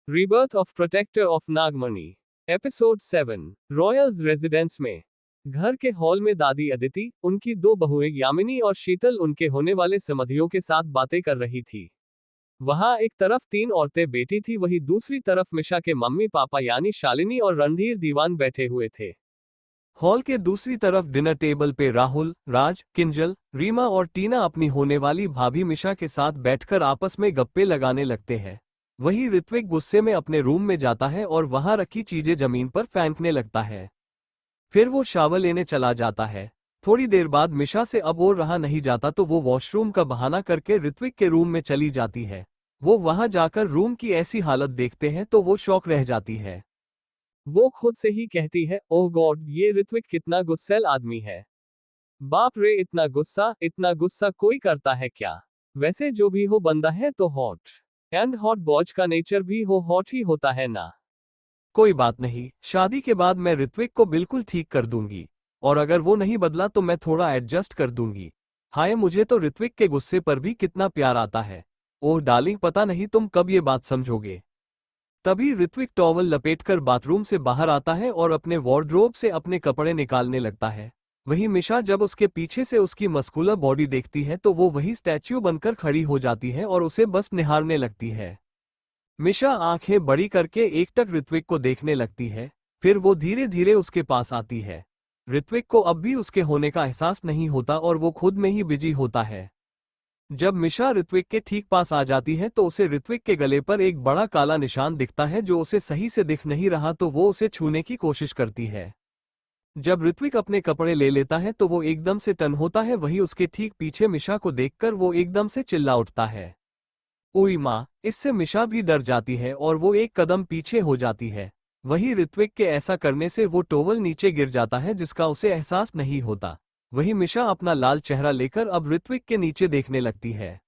Rebirth of protector of Nagmani. Episode 7। Royals residence में। घर के हॉल में दादी अदिति, उनकी दो बहुएं यामिनी और शीतल उनके होने वाले समधियों के साथ बातें कर रही थी। वहां एक तरफ 3 औरतें बैठी थी, वहीं दूसरी तरफ मिशा के मम्मी पापा यानी शालिनी और रणधीर दीवान बैठे हुए थे। हॉल के दूसरी तरफ डिनर टेबल पे राहुल, राज, किंजल, रीमा और टीना अपनी होने वाली भाभी मिशा के साथ बैठकर आपस में गप्पे लगाने लगते हैं। वही ऋत्विक गुस्से में अपने रूम में जाता है और वहां रखी चीजें जमीन पर फेंकने लगता है। फिर वो शावर लेने चला जाता है। थोड़ी देर बाद मिशा से अब और रहा नहीं जाता तो वो वॉशरूम का बहाना करके ऋत्विक के रूम में चली जाती है। वो वहां जाकर रूम की ऐसी हालत देखते हैं तो वो शॉक रह जाती है। वो खुद से ही कहती है, ओह गॉड, ये ऋत्विक कितना गुस्सैल आदमी है। बाप रे, इतना गुस्सा कोई करता है क्या। वैसे जो भी हो, बंदा है तो हॉट। एंड हॉट बॉयज का नेचर भी हॉट ही होता है ना। कोई बात नहीं, शादी के बाद मैं ऋत्विक को बिल्कुल ठीक कर दूंगी, और अगर वो नहीं बदला तो मैं थोड़ा एडजस्ट कर दूंगी। हाय, मुझे तो ऋत्विक के गुस्से पर भी कितना प्यार आता है। ओह डार्लिंग, पता नहीं तुम कब ये बात समझोगे। तभी ऋत्विक टॉवल लपेटकर बाथरूम से बाहर आता है और अपने वार्डरोब से अपने कपड़े निकालने लगता है। वहीं मिशा जब उसके पीछे से उसकी मस्कुलर बॉडी देखती है तो वो वही स्टैच्यू बनकर खड़ी हो जाती है और उसे बस निहारने लगती है। मिशा आंखें बड़ी करके एकटक ऋत्विक को देखने लगती है। फिर वो धीरे धीरे उसके पास आती है। ऋत्विक को अब भी उसके होने का एहसास नहीं होता और वो खुद में ही बिजी होता है। जब मिशा ऋत्विक के ठीक पास आ जाती है तो उसे ऋत्विक के गले पर एक बड़ा काला निशान दिखता है जो उसे सही से दिख नहीं रहा, तो वो उसे छूने की कोशिश करती है। जब ऋत्विक अपने कपड़े ले लेता है तो वो एकदम से टर्न होता है, वही उसके ठीक पीछे मिशा को देखकर वो एकदम से चिल्ला उठता है। ओई माँ! इससे मिशा भी डर जाती है और वो एक कदम पीछे हो जाती है। वही ऋत्विक के ऐसा करने से वो टॉवल नीचे गिर जाता है जिसका उसे एहसास नहीं होता। वही मिशा अपना लाल चेहरा लेकर अब ऋत्विक के नीचे देखने लगती है।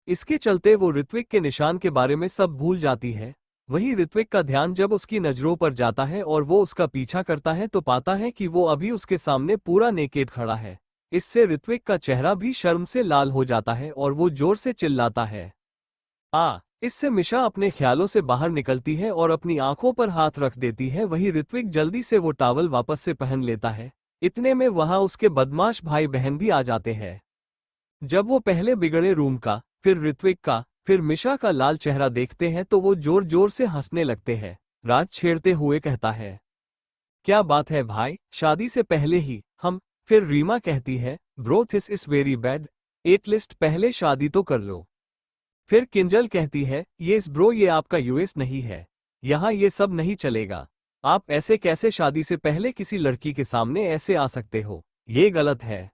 इसके चलते वो ऋत्विक के निशान के बारे में सब भूल जाती है। वही ऋत्विक का ध्यान जब उसकी नजरों पर जाता है और वो उसका पीछा करता है तो पाता है कि वो अभी उसके सामने पूरा नेकेड खड़ा है। इससे ऋत्विक का चेहरा भी शर्म से लाल हो जाता है और वो जोर से चिल्लाता है, इससे मिशा अपने ख्यालों से बाहर निकलती है और अपनी आंखों पर हाथ रख देती है। वही ऋत्विक जल्दी से वो टॉवल वापस से पहन लेता है। इतने में वहां उसके बदमाश भाई बहन भी आ जाते हैं। जब वो पहले बिगड़े रूम का, फिर ऋत्विक का, फिर मिशा का लाल चेहरा देखते हैं तो वो जोर जोर से हंसने लगते हैं। राज छेड़ते हुए कहता है, क्या बात है भाई, शादी से पहले ही हम। फिर रीमा कहती है, bro this is very bad, at least पहले शादी तो कर लो। फिर किंजल कहती है, येस ब्रो, ये आपका यूएस नहीं है, यहाँ ये सब नहीं चलेगा। आप ऐसे कैसे शादी से पहले किसी लड़की के सामने ऐसे आ सकते हो, ये गलत है।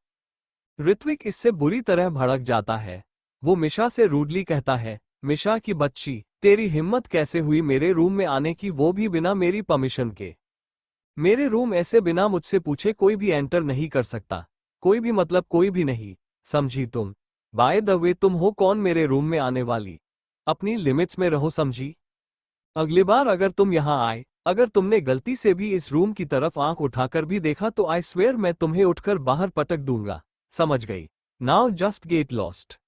ऋत्विक इससे बुरी तरह भड़क जाता है। वो मिशा से रूडली कहता है, मिशा की बच्ची, तेरी हिम्मत कैसे हुई मेरे रूम में आने की, वो भी बिना मेरी परमिशन के। मेरे रूम ऐसे बिना मुझसे पूछे कोई भी एंटर नहीं कर सकता। कोई भी मतलब कोई भी नहीं, समझी तुम? बाय द वे, तुम हो कौन मेरे रूम में आने वाली? अपनी लिमिट्स में रहो, समझी? अगली बार अगर तुम यहाँ आए, अगर तुमने गलती से भी इस रूम की तरफ आंख उठाकर भी देखा तो आई स्वेयर मैं तुम्हें उठकर बाहर पटक दूंगा, समझ गई? Now just get lost.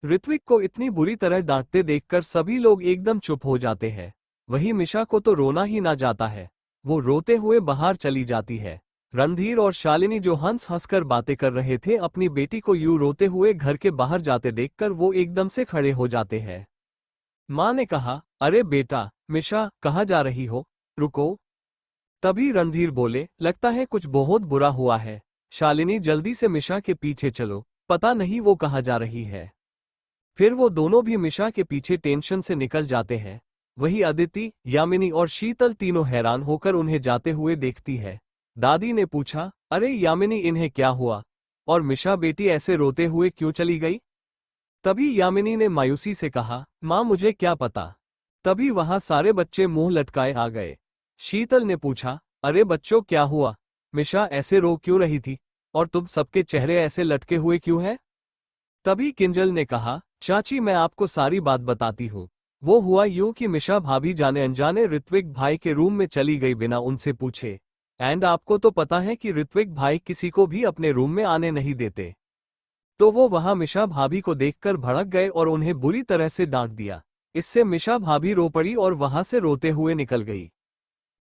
Ritwik को इतनी बुरी तरह डांटते देखकर सभी लोग एकदम चुप हो जाते हैं। वही मिशा को तो रोना ही ना जाता है। वो रोते हुए बाहर चली जाती है। रणधीर और शालिनी जो हंस हंसकर बातें कर रहे थे, अपनी बेटी को यूं रोते हुए घर के बाहर जाते देखकर वो एकदम से खड़े हो जाते हैं। माँ ने कहा, अरे बेटा मिशा, कहाँ जा रही हो? रुको। तभी रणधीर बोले, लगता है कुछ बहुत बुरा हुआ है। शालिनी, जल्दी से मिशा के पीछे चलो, पता नहीं वो कहाँ जा रही है। फिर वो दोनों भी मिशा के पीछे टेंशन से निकल जाते हैं। वही अदिति, यामिनी और शीतल तीनों हैरान होकर उन्हें जाते हुए देखती है। दादी ने पूछा, अरे यामिनी, इन्हें क्या हुआ? और मिशा बेटी ऐसे रोते हुए क्यों चली गई? तभी यामिनी ने मायूसी से कहा, माँ मुझे क्या पता। तभी वहां सारे बच्चे मुंह लटकाए आ गए। शीतल ने पूछा, अरे बच्चों, क्या हुआ? मिशा ऐसे रो क्यों रही थी? और तुम सबके चेहरे ऐसे लटके हुए क्यों हैं? तभी किंजल ने कहा, चाची मैं आपको सारी बात बताती हूँ। वो हुआ यूं कि मिशा भाभी जाने अनजाने ऋत्विक भाई के रूम में चली गई बिना उनसे पूछे। एंड आपको तो पता है कि ऋत्विक भाई किसी को भी अपने रूम में आने नहीं देते। तो वो वहां मिशा भाभी को देखकर भड़क गए और उन्हें बुरी तरह से डांट दिया। इससे मिशा भाभी रो पड़ी और वहां से रोते हुए निकल गई।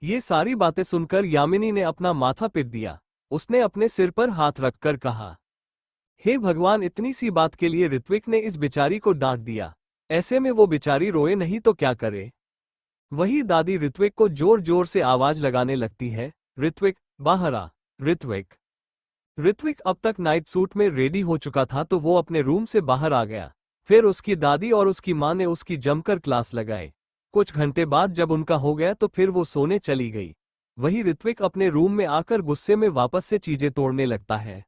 ये सारी बातें सुनकर यामिनी ने अपना माथा पीट दिया। उसने अपने सिर पर हाथ रखकर कहा, हे भगवान, इतनी सी बात के लिए ऋत्विक ने इस बेचारी को डांट दिया। ऐसे में वो बेचारी रोए नहीं तो क्या करे। वही दादी ऋत्विक को जोर जोर से आवाज लगाने लगती है, ऋत्विक बाहर आ। ऋत्विक ऋत्विक अब तक नाइट सूट में रेडी हो चुका था तो वो अपने रूम से बाहर आ गया। फिर उसकी दादी और उसकी माँ ने उसकी जमकर क्लास लगाई। कुछ घंटे बाद जब उनका हो गया तो फिर वो सोने चली गई। वही ऋत्विक अपने रूम में आकर गुस्से में वापस से चीजें तोड़ने लगता है।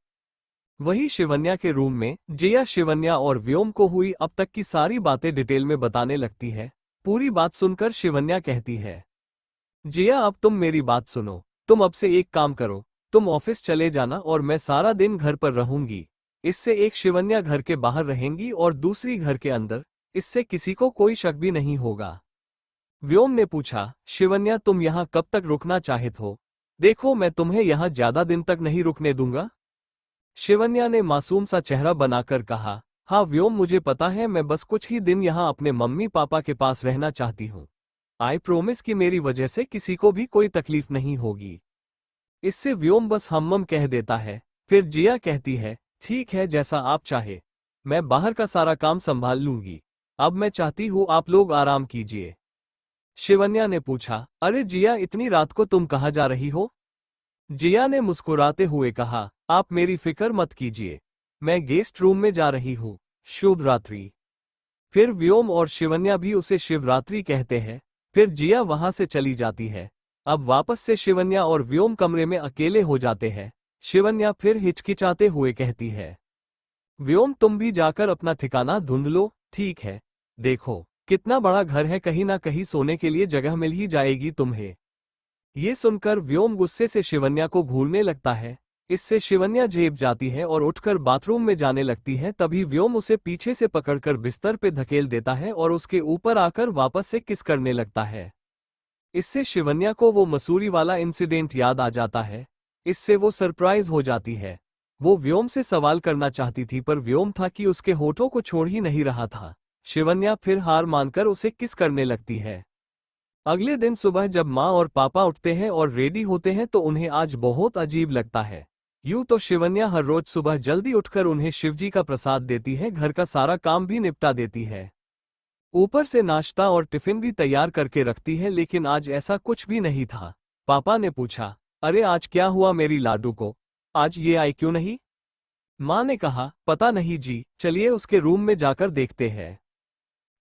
वही शिवन्या के रूम में जिया शिवन्या और व्योम को हुई अब तक की सारी बातें डिटेल में बताने लगती है। पूरी बात सुनकर शिवन्या कहती है, जिया अब तुम मेरी बात सुनो। तुम अब से एक काम करो, तुम ऑफिस चले जाना और मैं सारा दिन घर पर रहूंगी। इससे एक शिवन्या घर के बाहर रहेंगी और दूसरी घर के अंदर। इससे किसी को कोई शक भी नहीं होगा। व्योम ने पूछा, शिवन्या तुम यहाँ कब तक रुकना चाहते हो? देखो मैं तुम्हें यहाँ ज्यादा दिन तक नहीं रुकने दूंगा। शिवन्या ने मासूम सा चेहरा बनाकर कहा, हाँ व्योम मुझे पता है, मैं बस कुछ ही दिन यहाँ अपने मम्मी पापा के पास रहना चाहती हूँ। आई प्रोमिस कि मेरी वजह से किसी को भी कोई तकलीफ नहीं होगी। इससे व्योम बस हम्म कह देता है। फिर जिया कहती है, ठीक है जैसा आप चाहे, मैं बाहर का सारा काम संभाल लूंगी। अब मैं चाहती हूँ आप लोग आराम कीजिए। शिवन्या ने पूछा, अरे जिया इतनी रात को तुम कहाँ जा रही हो? जिया ने मुस्कुराते हुए कहा, आप मेरी फिक्र मत कीजिए, मैं गेस्ट रूम में जा रही हूँ। शुभ रात्रि। फिर व्योम और शिवन्या भी उसे शिवरात्रि कहते हैं। फिर जिया वहां से चली जाती है। अब वापस से शिवन्या और व्योम कमरे में अकेले हो जाते हैं। शिवन्या फिर हिचकिचाते हुए कहती है, व्योम तुम भी जाकर अपना ठिकाना ढूंढ लो। ठीक है, देखो कितना बड़ा घर है, कहीं ना कहीं सोने के लिए जगह मिल ही जाएगी तुम्हें। ये सुनकर व्योम गुस्से से शिवन्या को घूरने लगता है। इससे शिवन्या झेप जाती है और उठकर बाथरूम में जाने लगती है। तभी व्योम उसे पीछे से पकड़कर बिस्तर पे धकेल देता है और उसके ऊपर आकर वापस से किस करने लगता है। इससे शिवन्या को वो मसूरी वाला इंसिडेंट याद आ जाता है। इससे वो सरप्राइज हो जाती है। वो व्योम से सवाल करना चाहती थी पर व्योम था कि उसके होठों को छोड़ ही नहीं रहा था। शिवन्या फिर हार मानकर उसे किस करने लगती है। अगले दिन सुबह जब माँ और पापा उठते हैं और रेडी होते हैं तो उन्हें आज बहुत अजीब लगता है। यूं तो शिवन्या हर रोज सुबह जल्दी उठकर उन्हें शिवजी का प्रसाद देती है, घर का सारा काम भी निपटा देती है, ऊपर से नाश्ता और टिफिन भी तैयार करके रखती है, लेकिन आज ऐसा कुछ भी नहीं था। पापा ने पूछा, अरे आज क्या हुआ मेरी लाडू को, आज ये आई क्यों नहीं? माँ ने कहा, पता नहीं जी, चलिए उसके रूम में जाकर देखते हैं।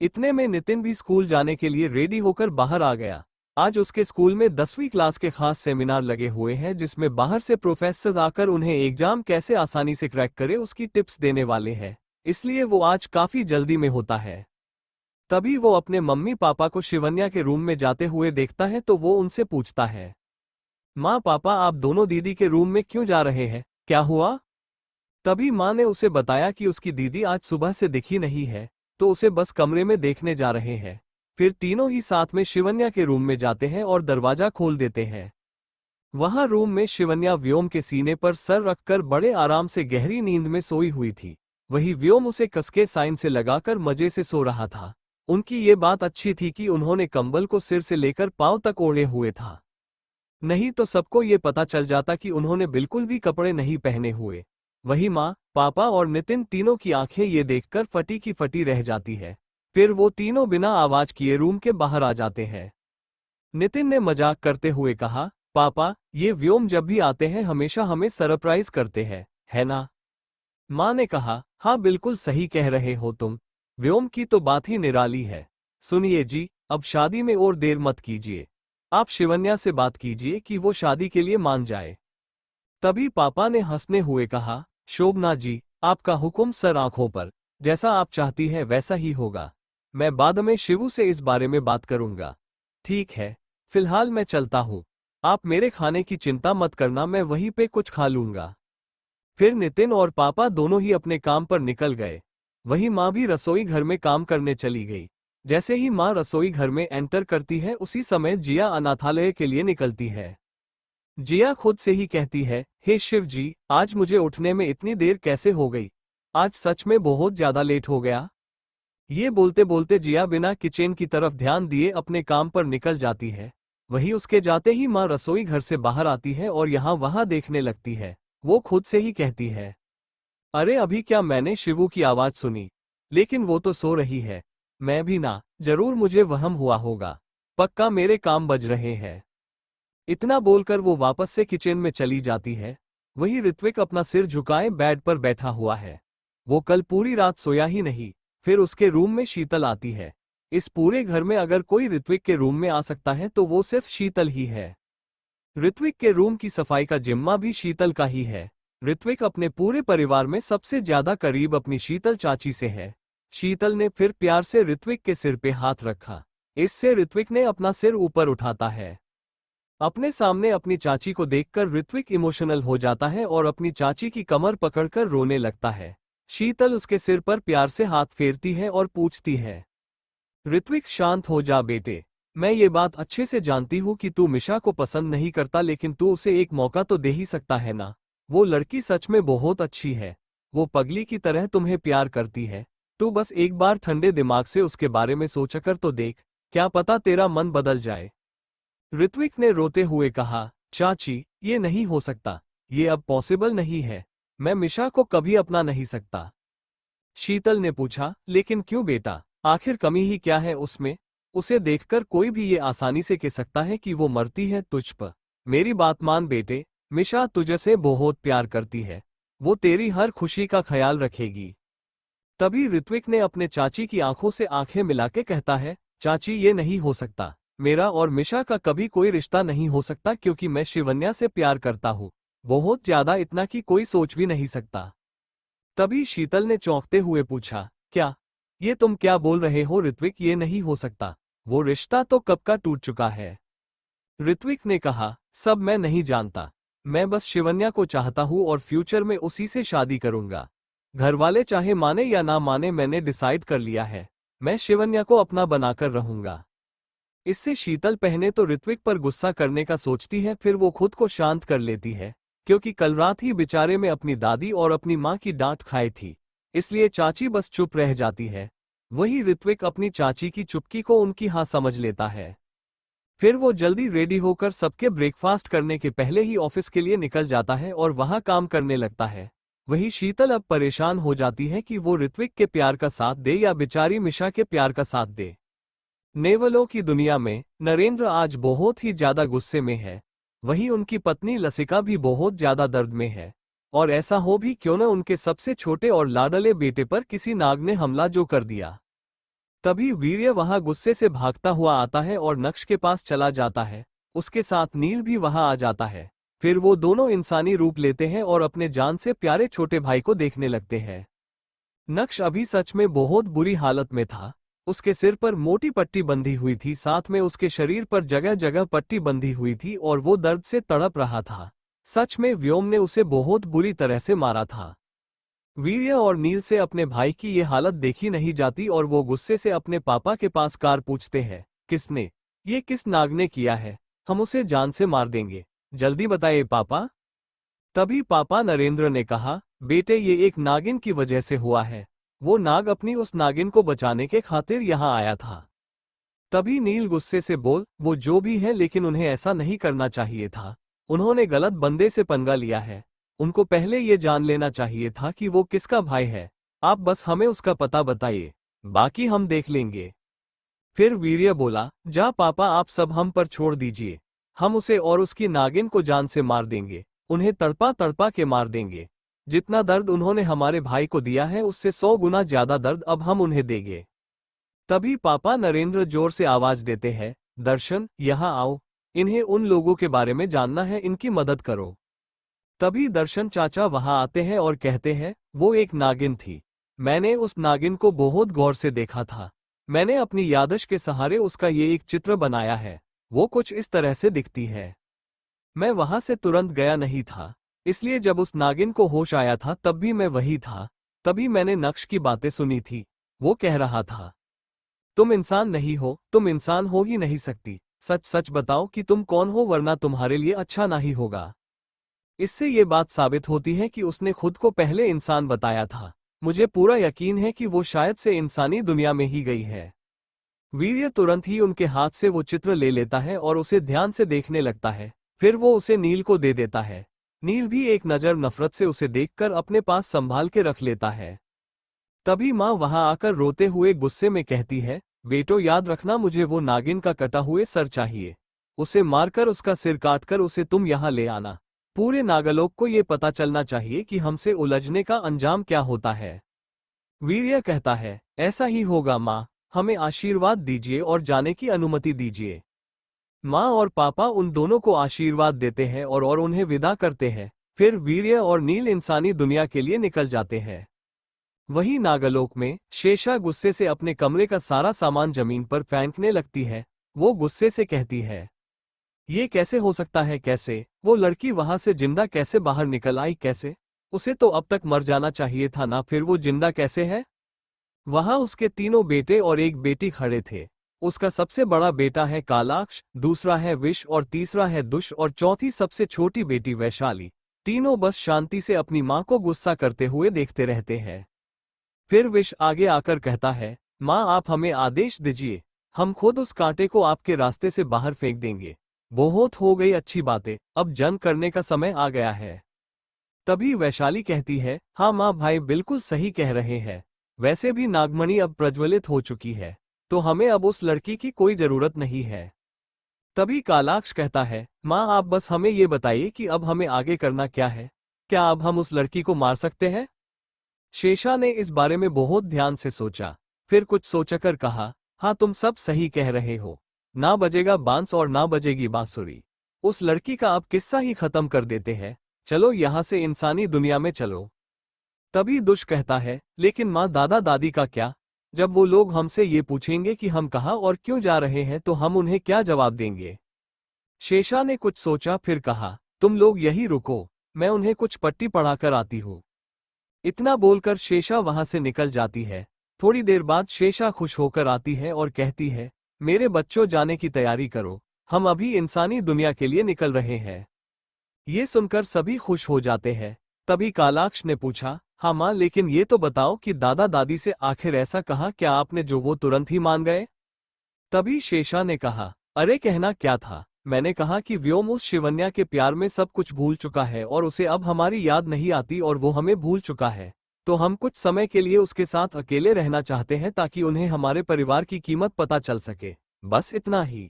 इतने में नितिन भी स्कूल जाने के लिए रेडी होकर बाहर आ गया। आज उसके स्कूल में 10वीं क्लास के खास सेमिनार लगे हुए हैं जिसमें बाहर से प्रोफेसर्स आकर उन्हें एग्जाम कैसे आसानी से क्रैक करे उसकी टिप्स देने वाले हैं, इसलिए वो आज काफी जल्दी में होता है। तभी वो अपने मम्मी पापा को शिवन्या के रूम में जाते हुए देखता है तो वो उनसे पूछता है, माँ पापा आप दोनों दीदी के रूम में क्यों जा रहे हैं, क्या हुआ? तभी माँ ने उसे बताया कि उसकी दीदी आज सुबह से दिखी नहीं है, तो उसे बस कमरे में देखने जा रहे हैं। फिर तीनों ही साथ में शिवन्या के रूम में जाते हैं और दरवाजा खोल देते हैं। वहां रूम में शिवन्या व्योम के सीने पर सर रखकर बड़े आराम से गहरी नींद में सोई हुई थी। वही व्योम उसे कसके साइन से लगाकर मजे से सो रहा था। उनकी ये बात अच्छी थी कि उन्होंने कंबल को सिर से लेकर पांव तक ओढ़े हुए था, नहीं तो सबको ये पता चल जाता कि उन्होंने बिल्कुल भी कपड़े नहीं पहने हुए। वही माँ, पापा और नितिन तीनों की आंखें ये देखकर फटी की फटी रह जाती है। फिर वो तीनों बिना आवाज किए रूम के बाहर आ जाते हैं। नितिन ने मजाक करते हुए कहा, पापा ये व्योम जब भी आते हैं हमेशा हमें सरप्राइज करते हैं, है ना? माँ ने कहा, हाँ बिल्कुल सही कह रहे हो तुम, व्योम की तो बात ही निराली है। सुनिए जी, अब शादी में और देर मत कीजिए, आप शिवन्या से बात कीजिए कि वो शादी के लिए मान जाए। तभी पापा ने हंसने हुए कहा, शोभना जी आपका हुक्म सर आंखों पर, जैसा आप चाहती है वैसा ही होगा। मैं बाद में शिवू से इस बारे में बात करूंगा। ठीक है, फिलहाल मैं चलता हूँ, आप मेरे खाने की चिंता मत करना, मैं वहीं पे कुछ खा लूंगा। फिर नितिन और पापा दोनों ही अपने काम पर निकल गए। वही माँ भी रसोई घर में काम करने चली गई। जैसे ही माँ रसोई घर में एंटर करती है उसी समय जिया अनाथालय के लिए निकलती है। जिया खुद से ही कहती है, हे शिव जी, आज मुझे उठने में इतनी देर कैसे हो गई? आज सच में बहुत ज्यादा लेट हो गया। ये बोलते बोलते जिया बिना किचन की तरफ ध्यान दिए अपने काम पर निकल जाती है। वही उसके जाते ही माँ रसोई घर से बाहर आती है और यहाँ वहाँ देखने लगती है। वो खुद से ही कहती है, अरे अभी क्या मैंने शिवू की आवाज सुनी, लेकिन वो तो सो रही है। मैं भी ना, जरूर मुझे वहम हुआ होगा, पक्का मेरे काम बज रहे हैं। इतना बोलकर वो वापस से किचन में चली जाती है। वही ऋत्विक अपना सिर झुकाए बेड पर बैठा हुआ है। वो कल पूरी रात सोया ही नहीं। फिर उसके रूम में शीतल आती है। इस पूरे घर में अगर कोई ऋत्विक के रूम में आ सकता है तो वो सिर्फ शीतल ही है। ऋत्विक के रूम की सफाई का जिम्मा भी शीतल का ही है। ऋत्विक अपने पूरे परिवार में सबसे ज्यादा करीब अपनी शीतल चाची से है। शीतल ने फिर प्यार से ऋत्विक के सिर पे हाथ रखा। इससे ऋत्विक ने अपना सिर ऊपर उठाता है। अपने सामने अपनी चाची को देखकर ऋत्विक इमोशनल हो जाता है और अपनी चाची की कमर पकड़कर रोने लगता है। शीतल उसके सिर पर प्यार से हाथ फेरती है और पूछती है, ऋत्विक शांत हो जा बेटे। मैं ये बात अच्छे से जानती हूँ कि तू मिशा को पसंद नहीं करता, लेकिन तू उसे एक मौका तो दे ही सकता है ना। वो लड़की सच में बहुत अच्छी है। वो पगली की तरह तुम्हें प्यार करती है। तू बस एक बार ठंडे दिमाग से उसके बारे में सोचकर तो देख, क्या पता तेरा मन बदल जाए। ऋत्विक ने रोते हुए कहा, चाची ये नहीं हो सकता, ये अब पॉसिबल नहीं है। मैं मिशा को कभी अपना नहीं सकता। शीतल ने पूछा, लेकिन क्यों बेटा, आखिर कमी ही क्या है उसमें? उसे देखकर कोई भी ये आसानी से कह सकता है कि वो मरती है तुझ पर। मेरी बात मान बेटे, मिशा तुझसे बहुत प्यार करती है। वो तेरी हर खुशी का ख्याल रखेगी। तभी ऋत्विक ने अपने चाची की आंखों से आंखें मिला के कहता है, चाची ये नहीं हो सकता। मेरा और मिशा का कभी कोई रिश्ता नहीं हो सकता, क्योंकि मैं शिवन्या से प्यार करता हूँ। बहुत ज्यादा, इतना कि कोई सोच भी नहीं सकता। तभी शीतल ने चौंकते हुए पूछा, क्या? ये तुम क्या बोल रहे हो ऋत्विक, ये नहीं हो सकता। वो रिश्ता तो कब का टूट चुका है। ऋत्विक ने कहा, सब मैं नहीं जानता। मैं बस शिवन्या को चाहता हूँ और फ्यूचर में उसी से शादी करूंगा। घर वाले चाहे माने या ना माने, मैंने डिसाइड कर लिया है। मैं शिवन्या को अपना बनाकर रहूंगा। इससे शीतल पहले तो ऋत्विक पर गुस्सा करने का सोचती है, फिर वो खुद को शांत कर लेती है, क्योंकि कल रात ही बेचारे में अपनी दादी और अपनी माँ की डांट खाई थी। इसलिए चाची बस चुप रह जाती है। वही ऋत्विक अपनी चाची की चुप्पी को उनकी हाँ समझ लेता है। फिर वो जल्दी रेडी होकर सबके ब्रेकफास्ट करने के पहले ही ऑफिस के लिए निकल जाता है और वहां काम करने लगता है। वही शीतल अब परेशान हो जाती है कि वो ऋत्विक के प्यार का साथ दे या बेचारी मिशा के प्यार का साथ दे। नेवलों की दुनिया में नरेंद्र आज बहुत ही ज्यादा गुस्से में है। वहीं उनकी पत्नी लसिका भी बहुत ज्यादा दर्द में है। और ऐसा हो भी क्यों न, उनके सबसे छोटे और लाडले बेटे पर किसी नाग ने हमला जो कर दिया। तभी वीर्य वहां गुस्से से भागता हुआ आता है और नक्श के पास चला जाता है। उसके साथ नील भी वहां आ जाता है। फिर वो दोनों इंसानी रूप लेते हैं और अपने जान से प्यारे छोटे भाई को देखने लगते हैं। नक्श अभी सच में बहुत बुरी हालत में था। उसके सिर पर मोटी पट्टी बंधी हुई थी, साथ में उसके शरीर पर जगह जगह पट्टी बंधी हुई थी और वो दर्द से तड़प रहा था। सच में व्योम ने उसे बहुत बुरी तरह से मारा था। वीर्य और नील से अपने भाई की ये हालत देखी नहीं जाती और वो गुस्से से अपने पापा के पास कार पूछते हैं, किसने? ये किस नाग ने किया है? हम उसे जान से मार देंगे, जल्दी बताइए पापा। तभी पापा नरेंद्र ने कहा, बेटे ये एक नागिन की वजह से हुआ है। वो नाग अपनी उस नागिन को बचाने के खातिर यहाँ आया था। तभी नील गुस्से से बोल, वो जो भी है, लेकिन उन्हें ऐसा नहीं करना चाहिए था। उन्होंने गलत बंदे से पंगा लिया है। उनको पहले ये जान लेना चाहिए था कि वो किसका भाई है। आप बस हमें उसका पता बताइए, बाकी हम देख लेंगे। फिर वीर्य बोला, जा पापा आप सब हम पर छोड़ दीजिए। हम उसे और उसकी नागिन को जान से मार देंगे। उन्हें तड़पा तड़पा के मार देंगे। जितना दर्द उन्होंने हमारे भाई को दिया है उससे 100 गुना ज्यादा दर्द अब हम उन्हें देंगे। तभी पापा नरेंद्र जोर से आवाज देते हैं, दर्शन यहाँ आओ। इन्हें उन लोगों के बारे में जानना है, इनकी मदद करो। तभी दर्शन चाचा वहां आते हैं और कहते हैं, वो एक नागिन थी। मैंने उस नागिन को बहुत गौर से देखा था। मैंने अपनी यादश के सहारे उसका ये एक चित्र बनाया है। वो कुछ इस तरह से दिखती है। मैं वहां से तुरंत गया नहीं था, इसलिए जब उस नागिन को होश आया था तब भी मैं वही था। तभी मैंने नक्श की बातें सुनी थी। वो कह रहा था, तुम इंसान नहीं हो, तुम इंसान हो ही नहीं सकती। सच सच बताओ कि तुम कौन हो, वरना तुम्हारे लिए अच्छा नहीं होगा। इससे ये बात साबित होती है कि उसने खुद को पहले इंसान बताया था। मुझे पूरा यकीन है कि वो शायद से इंसानी दुनिया में ही गई है। वीर्य तुरंत ही उनके हाथ से वो चित्र ले लेता है और उसे ध्यान से देखने लगता है। फिर वो उसे नील को दे देता है। नील भी एक नज़र नफरत से उसे देखकर अपने पास संभाल के रख लेता है। तभी माँ वहां आकर रोते हुए गुस्से में कहती है, बेटो याद रखना, मुझे वो नागिन का कटा हुए सर चाहिए। उसे मारकर उसका सिर काटकर उसे तुम यहाँ ले आना। पूरे नागलोक को ये पता चलना चाहिए कि हमसे उलझने का अंजाम क्या होता है। वीर्य कहता है, ऐसा ही होगा माँ, हमें आशीर्वाद दीजिए और जाने की अनुमति दीजिए। माँ और पापा उन दोनों को आशीर्वाद देते हैं और उन्हें विदा करते हैं। फिर वीर्य और नील इंसानी दुनिया के लिए निकल जाते हैं। वही नागलोक में शेषा गुस्से से अपने कमरे का सारा सामान जमीन पर फेंकने लगती है। वो गुस्से से कहती है, ये कैसे हो सकता है, कैसे वो लड़की वहां से जिंदा कैसे बाहर निकल आई, कैसे? उसे तो अब तक मर जाना चाहिए था ना, फिर वो जिंदा कैसे है? वहां उसके तीनों बेटे और एक बेटी खड़े थे। उसका सबसे बड़ा बेटा है कालाक्ष, दूसरा है विष और तीसरा है दुष और चौथी सबसे छोटी बेटी वैशाली। तीनों बस शांति से अपनी माँ को गुस्सा करते हुए देखते रहते हैं। फिर विष आगे आकर कहता है, माँ आप हमें आदेश दीजिए, हम खुद उस कांटे को आपके रास्ते से बाहर फेंक देंगे। बहुत हो गई अच्छी बातें, अब जंग करने का समय आ गया है। तभी वैशाली कहती है, हाँ माँ भाई बिल्कुल सही कह रहे हैं। वैसे भी नागमणि अब प्रज्वलित हो चुकी है, तो हमें अब उस लड़की की कोई जरूरत नहीं है। तभी कालाक्ष कहता है, माँ आप बस हमें ये बताइए कि अब हमें आगे करना क्या है। क्या अब हम उस लड़की को मार सकते हैं? शेषा ने इस बारे में बहुत ध्यान से सोचा, फिर कुछ सोचकर कहा, हाँ तुम सब सही कह रहे हो। ना बजेगा बांस और ना बजेगी बांसुरी। उस लड़की का अब किस्सा ही खत्म कर देते हैं। चलो यहाँ से इंसानी दुनिया में चलो। तभी दुष्ट कहता है, लेकिन माँ दादा दादी का क्या? जब वो लोग हमसे ये पूछेंगे कि हम कहाँ और क्यों जा रहे हैं तो हम उन्हें क्या जवाब देंगे? शेषा ने कुछ सोचा फिर कहा, तुम लोग यही रुको, मैं उन्हें कुछ पट्टी पढ़ाकर आती हूँ। इतना बोलकर शेषा वहां से निकल जाती है। थोड़ी देर बाद शेषा खुश होकर आती है और कहती है, मेरे बच्चों जाने की तैयारी करो, हम अभी इंसानी दुनिया के लिए निकल रहे हैं। ये सुनकर सभी खुश हो जाते हैं। तभी कालाक्ष ने पूछा, हाँ माँ लेकिन ये तो बताओ कि दादा दादी से आखिर ऐसा कहा क्या आपने जो वो तुरंत ही मान गए? तभी शेषा ने कहा, अरे कहना क्या था, मैंने कहा कि व्योम उस शिवन्या के प्यार में सब कुछ भूल चुका है और उसे अब हमारी याद नहीं आती और वो हमें भूल चुका है। तो हम कुछ समय के लिए उसके साथ अकेले रहना चाहते हैं ताकि उन्हें हमारे परिवार की कीमत पता चल सके। बस इतना ही।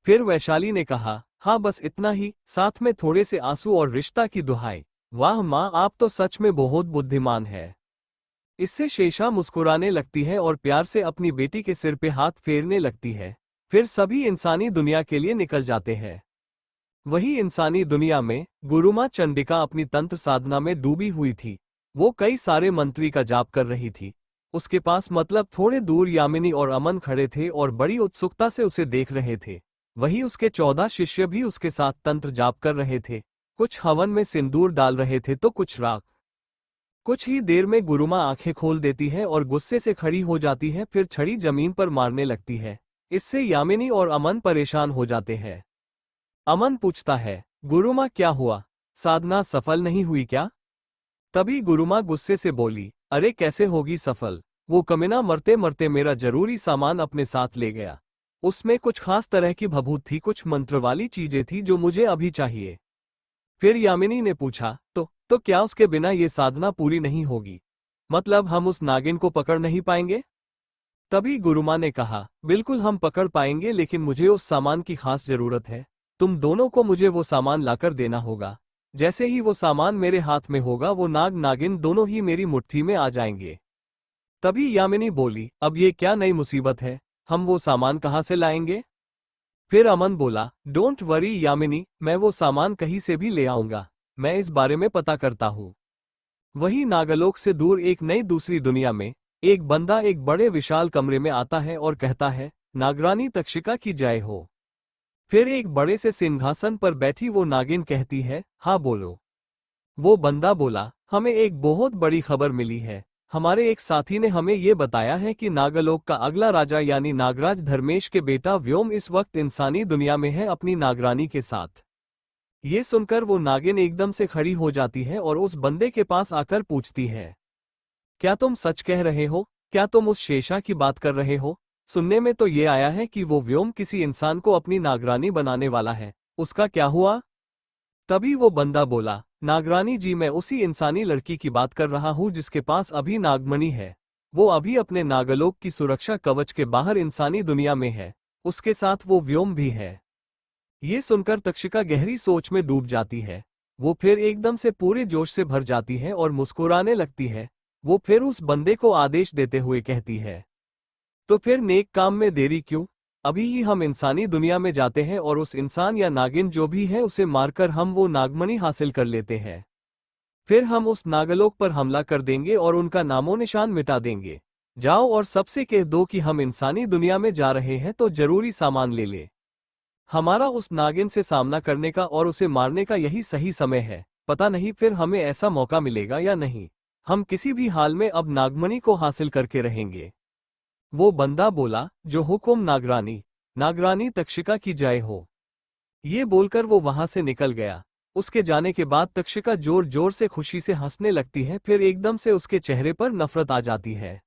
फिर वैशाली ने कहा, हाँ बस इतना ही, साथ में थोड़े से आंसू और रिश्ता की दुहाई। वाह माँ आप तो सच में बहुत बुद्धिमान है। इससे शेषा मुस्कुराने लगती है और प्यार से अपनी बेटी के सिर पे हाथ फेरने लगती है। फिर सभी इंसानी दुनिया के लिए निकल जाते हैं। वही इंसानी दुनिया में गुरुमा चंडिका अपनी तंत्र साधना में डूबी हुई थी। वो कई सारे मंत्री का जाप कर रही थी। उसके पास मतलब थोड़े दूर यामिनी और अमन खड़े थे और बड़ी उत्सुकता से उसे देख रहे थे। वही उसके 14 शिष्य भी उसके साथ तंत्र जाप कर रहे थे। कुछ हवन में सिंदूर डाल रहे थे तो कुछ राख। कुछ ही देर में गुरुमा आंखें खोल देती है और गुस्से से खड़ी हो जाती है, फिर छड़ी जमीन पर मारने लगती है। इससे यामिनी और अमन परेशान हो जाते हैं। अमन पूछता है, गुरुमा क्या हुआ, साधना सफल नहीं हुई क्या? तभी गुरुमा गुस्से से बोली, अरे कैसे होगी सफल, वो कमीना मरते मरते मेरा जरूरी सामान अपने साथ ले गया। उसमें कुछ खास तरह की भभूत थी, कुछ मंत्र वाली चीजें थी जो मुझे अभी चाहिए। फिर यामिनी ने पूछा, तो क्या उसके बिना ये साधना पूरी नहीं होगी? मतलब हम उस नागिन को पकड़ नहीं पाएंगे? तभी गुरुमा ने कहा, बिल्कुल हम पकड़ पाएंगे, लेकिन मुझे उस सामान की खास जरूरत है। तुम दोनों को मुझे वो सामान लाकर देना होगा। जैसे ही वो सामान मेरे हाथ में होगा वो नाग नागिन दोनों ही मेरी मुट्ठी में आ जाएंगे। तभी यामिनी बोली, अब ये क्या नई मुसीबत है, हम वो सामान कहाँ से लाएंगे? फिर अमन बोला, डोंट वरी यामिनी, मैं वो सामान कहीं से भी ले आऊंगा, मैं इस बारे में पता करता हूँ। वही नागलोक से दूर एक नई दूसरी दुनिया में एक बंदा एक बड़े विशाल कमरे में आता है और कहता है, नागरानी तक्षिका की जय हो। फिर एक बड़े से सिंहासन पर बैठी वो नागिन कहती है, हाँ बोलो। वो बंदा बोला, हमें एक बहुत बड़ी खबर मिली है। हमारे एक साथी ने हमें ये बताया है कि नागलोक का अगला राजा यानी नागराज धर्मेश के बेटा व्योम इस वक्त इंसानी दुनिया में है अपनी नागरानी के साथ। ये सुनकर वो नागिन एकदम से खड़ी हो जाती है और उस बंदे के पास आकर पूछती है, क्या तुम सच कह रहे हो? क्या तुम उस शेषा की बात कर रहे हो? सुनने में तो ये आया है कि वो व्योम किसी इंसान को अपनी नागरानी बनाने वाला है। उसका क्या हुआ? तभी वो बंदा बोला, नागरानी जी, मैं उसी इंसानी लड़की की बात कर रहा हूँ जिसके पास अभी नागमणि है। वो अभी अपने नागलोक की सुरक्षा कवच के बाहर इंसानी दुनिया में है। उसके साथ वो व्योम भी है। ये सुनकर तक्षिका गहरी सोच में डूब जाती है। वो फिर एकदम से पूरे जोश से भर जाती है और मुस्कुराने लगती है। वो फिर उस बंदे को आदेश देते हुए कहती है, तो फिर नेक काम में देरी क्यों? अभी ही हम इंसानी दुनिया में जाते हैं और उस इंसान या नागिन जो भी है उसे मारकर हम वो नागमणि हासिल कर लेते हैं। फिर हम उस नागलोक पर हमला कर देंगे और उनका नामो निशान मिटा देंगे। जाओ और सबसे कह दो कि हम इंसानी दुनिया में जा रहे हैं तो जरूरी सामान ले ले। हमारा उस नागिन से सामना करने का और उसे मारने का यही सही समय है। पता नहीं फिर हमें ऐसा मौका मिलेगा या नहीं। हम किसी भी हाल में अब नागमणि को हासिल करके रहेंगे। वो बंदा बोला, जो हुकुम नागरानी। नागरानी तक्षिका की जय हो। ये बोलकर वो वहां से निकल गया। उसके जाने के बाद तक्षिका जोर जोर से खुशी से हंसने लगती है, फिर एकदम से उसके चेहरे पर नफरत आ जाती है।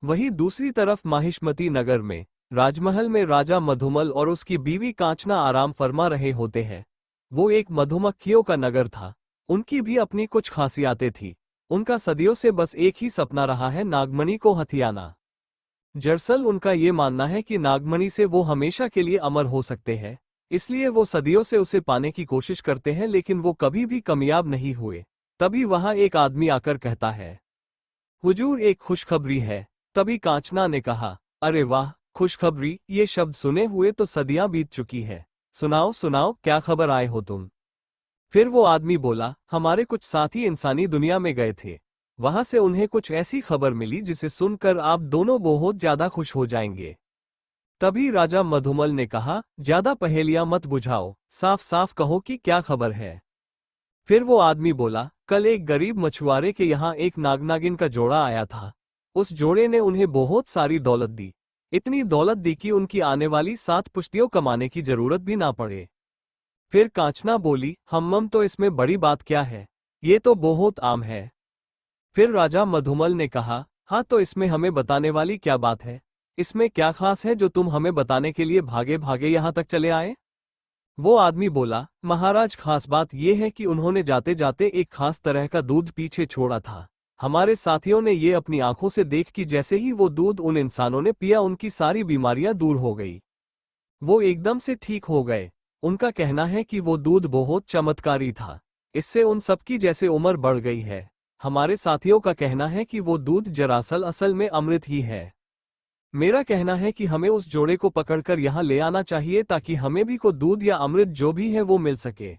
वहीं दूसरी तरफ माहिष्मती नगर में राजमहल में राजा मधुमल और उसकी बीवी कांचना आराम फरमा रहे होते हैं। वो एक मधुमक्खियों का नगर था। उनकी भी अपनी कुछ खासियतें थी। उनका सदियों से बस एक ही सपना रहा है, नागमणि को हथियाना। दरअसल उनका ये मानना है कि नागमणि से वो हमेशा के लिए अमर हो सकते हैं, इसलिए वो सदियों से उसे पाने की कोशिश करते हैं, लेकिन वो कभी भी कामयाब नहीं हुए। तभी वहां एक आदमी आकर कहता है, हुजूर, एक खुशखबरी है। तभी कांचना ने कहा, अरे वाह, खुशखबरी? ये शब्द सुने हुए तो सदियां बीत चुकी है। सुनाओ सुनाओ, क्या खबर आए हो तुम? फिर वो आदमी बोला, हमारे कुछ साथी इंसानी दुनिया में गए थे। वहां से उन्हें कुछ ऐसी खबर मिली जिसे सुनकर आप दोनों बहुत ज्यादा खुश हो जाएंगे। तभी राजा मधुमल ने कहा, ज्यादा पहेलियां मत बुझाओ, साफ साफ कहो कि क्या खबर है। फिर वो आदमी बोला, कल एक गरीब मछुआरे के यहाँ एक नागनागिन का जोड़ा आया था। उस जोड़े ने उन्हें बहुत सारी दौलत दी। इतनी दौलत दी कि उनकी आने वाली 7 पुश्तियों कमाने की जरूरत भी ना पड़े। फिर कांचना बोली, हम्मम, तो इसमें बड़ी बात क्या है? ये तो बहुत आम है। फिर राजा मधुमल ने कहा, हाँ, तो इसमें हमें बताने वाली क्या बात है? इसमें क्या खास है जो तुम हमें बताने के लिए भागे भागे यहाँ तक चले आए? वो आदमी बोला, महाराज, खास बात यह है कि उन्होंने जाते जाते एक खास तरह का दूध पीछे छोड़ा था। हमारे साथियों ने ये अपनी आंखों से देख कि जैसे ही वो दूध उन इंसानों ने पिया, उनकी सारी बीमारियां दूर हो गई। वो एकदम से ठीक हो गए। उनका कहना है कि वो दूध बहुत चमत्कारी था। इससे उन सबकी जैसे उम्र बढ़ गई है। हमारे साथियों का कहना है कि वो दूध जरासल असल में अमृत ही है। मेरा कहना है कि हमें उस जोड़े को पकड़कर यहाँ ले आना चाहिए ताकि हमें भी को दूध या अमृत जो भी है वो मिल सके।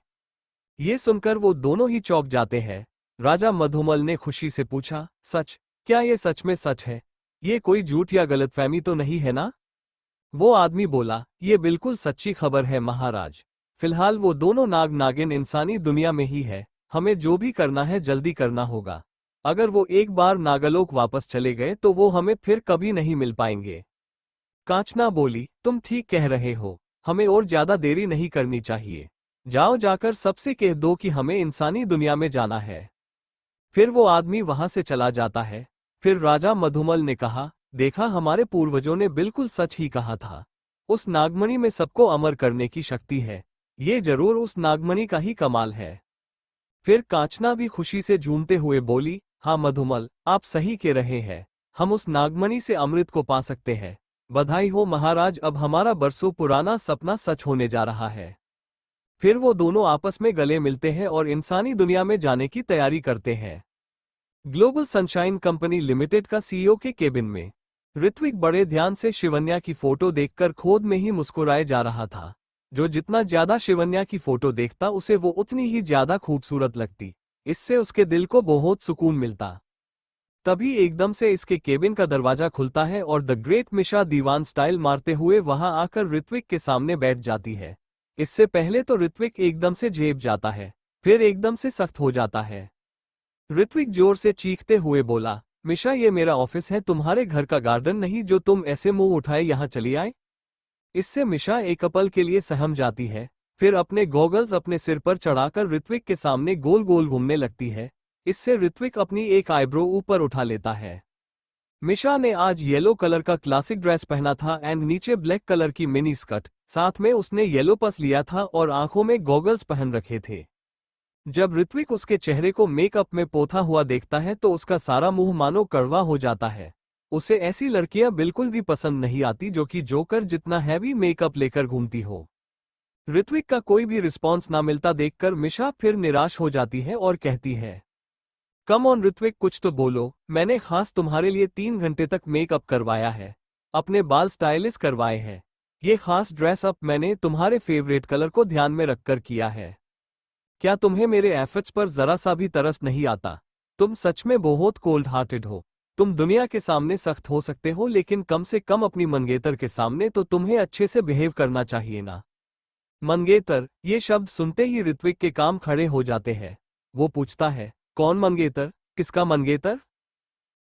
ये सुनकर वो दोनों ही चौंक जाते हैं। राजा मधुमल ने खुशी से पूछा, सच? क्या ये सच में सच है? ये कोई झूठ या गलतफहमी तो नहीं है ना? वो आदमी बोला, ये बिल्कुल सच्ची खबर है महाराज। फिलहाल वो दोनों नाग नागिन इंसानी दुनिया में ही है। हमें जो भी करना है जल्दी करना होगा। अगर वो एक बार नागलोक वापस चले गए तो वो हमें फिर कभी नहीं मिल पाएंगे। कांचना बोली, तुम ठीक कह रहे हो। हमें और ज्यादा देरी नहीं करनी चाहिए। जाओ, जाकर सबसे कह दो कि हमें इंसानी दुनिया में जाना है। फिर वो आदमी वहां से चला जाता है। फिर राजा मधुमल ने कहा, देखा, हमारे पूर्वजों ने बिल्कुल सच ही कहा था। उस नागमणि में सबको अमर करने की शक्ति है। ये जरूर उस नागमणि का ही कमाल है। फिर कांचना भी खुशी से झूमते हुए बोली, हाँ मधुमल, आप सही कह रहे हैं। हम उस नागमणि से अमृत को पा सकते हैं। बधाई हो महाराज, अब हमारा बरसों पुराना सपना सच होने जा रहा है। फिर वो दोनों आपस में गले मिलते हैं और इंसानी दुनिया में जाने की तैयारी करते हैं। ग्लोबल सनशाइन कंपनी लिमिटेड का सीईओ के केबिन में ऋत्विक बड़े ध्यान से शिवन्या की फोटो देखकर खुद में ही मुस्कुराए जा रहा था। जो जितना ज्यादा शिवन्या की फोटो देखता उसे वो उतनी ही ज्यादा खूबसूरत लगती। इससे उसके दिल को बहुत सुकून मिलता। तभी एकदम से इसके केबिन का दरवाजा खुलता है और the great Misha Dewan style मारते हुए वहां आकर ऋत्विक के सामने बैठ जाती है। इससे पहले तो ऋत्विक एकदम से झेप जाता है, फिर एकदम से सख्त हो जाता है। ऋत्विक जोर से चीखते हुए बोला, मिशा, ये मेरा ऑफिस है, तुम्हारे घर का गार्डन नहीं जो तुम ऐसे मुंह उठाए यहाँ चली आए। इससे मिशा एक पल के लिए सहम जाती है, फिर अपने गॉगल्स अपने सिर पर चढ़ाकर ऋत्विक के सामने गोल गोल घूमने लगती है। इससे ऋत्विक अपनी एक आईब्रो ऊपर उठा लेता है। मिशा ने आज येलो कलर का क्लासिक ड्रेस पहना था एंड नीचे ब्लैक कलर की मिनी स्कर्ट, साथ में उसने येलो पर्स लिया था और आंखों में गॉगल्स पहन रखे थे। जब ऋत्विक उसके चेहरे को मेकअप में पोता हुआ देखता है तो उसका सारा मुंह मानो कड़वा हो जाता है। उसे ऐसी लड़कियां बिल्कुल भी पसंद नहीं आती जो कि जोकर जितना हैवी मेकअप लेकर घूमती हो। ऋत्विक का कोई भी रिस्पॉन्स ना मिलता देखकर मिशा फिर निराश हो जाती है और कहती है, कम ऑन ऋत्विक, कुछ तो बोलो, मैंने खास तुम्हारे लिए 3 घंटे तक मेकअप करवाया है, अपने बाल स्टाइलिश करवाए हैं, ये खास ड्रेस अप मैंने तुम्हारे फेवरेट कलर को ध्यान में रखकर किया है। क्या तुम्हें मेरे एफर्ट्स पर जरा सा भी तरस नहीं आता? तुम सच में बहुत कोल्ड हार्टेड हो। तुम दुनिया के सामने सख्त हो सकते हो लेकिन कम से कम अपनी मंगेतर के सामने तो तुम्हें अच्छे से बिहेव करना चाहिए ना। मंगेतर, ये शब्द सुनते ही ऋत्विक के काम खड़े हो जाते हैं। वो पूछता है, कौन मंगेतर? किसका मंगेतर?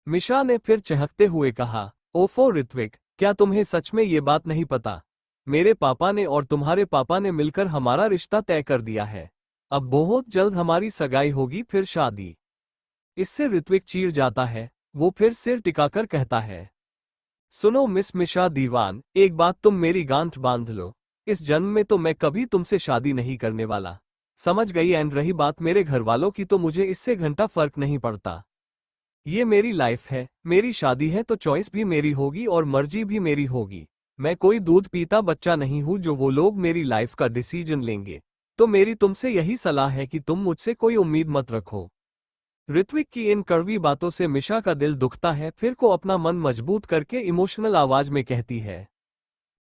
मिशा ने फिर चहकते हुए कहा, ओफो ऋत्विक, क्या तुम्हें सच में ये बात नहीं पता? मेरे पापा ने और तुम्हारे पापा ने मिलकर हमारा रिश्ता तय कर दिया है। अब बहुत जल्द हमारी सगाई होगी, फिर शादी। इससे ऋत्विक चीर जाता है। वो फिर सिर टिकाकर कहता है, सुनो मिस मिशा दीवान, एक बात तुम मेरी गांठ बांध लो, इस जन्म में तो मैं कभी तुमसे शादी नहीं करने वाला, समझ गई? एंड रही बात मेरे घर वालों की तो मुझे इससे घंटा फर्क नहीं पड़ता। ये मेरी लाइफ है, मेरी शादी है तो चॉइस भी मेरी होगी और मर्जी भी मेरी होगी। मैं कोई दूध पीता बच्चा नहीं हूं जो वो लोग मेरी लाइफ का डिसीजन लेंगे। तो मेरी तुमसे यही सलाह है कि तुम मुझसे कोई उम्मीद मत रखो। ऋत्विक की इन कड़वी बातों से मिशा का दिल दुखता है, फिर को अपना मन मजबूत करके इमोशनल आवाज में कहती है,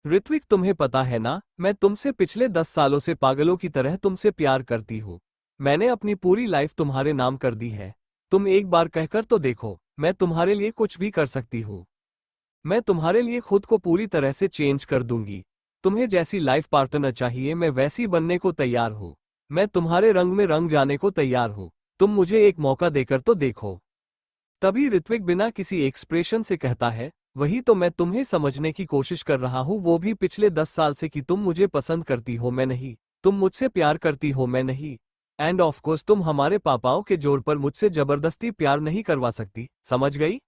ऋत्विक तुम्हें पता है ना, मैं तुमसे पिछले 10 सालों से पागलों की तरह तुमसे प्यार करती हूँ। मैंने अपनी पूरी लाइफ तुम्हारे नाम कर दी है। तुम एक बार कहकर तो देखो, मैं तुम्हारे लिए कुछ भी कर सकती हूँ। मैं तुम्हारे लिए खुद को पूरी तरह से चेंज कर दूंगी। तुम्हें जैसी लाइफ पार्टनर चाहिए मैं वैसी बनने को तैयार हूँ। मैं तुम्हारे रंग में रंग जाने को तैयार हूँ। तुम मुझे एक मौका देकर तो देखो। तभी ऋत्विक बिना किसी एक्सप्रेशन से कहता है, वही तो मैं तुम्हें समझने की कोशिश कर रहा हूँ, वो भी पिछले 10 साल से कि तुम मुझे पसंद करती हो, मैं नहीं। तुम मुझसे प्यार करती हो, मैं नहीं। एंड ऑफ कोर्स तुम हमारे पापाओं के जोर पर मुझसे जबरदस्ती प्यार नहीं करवा सकती, समझ गई?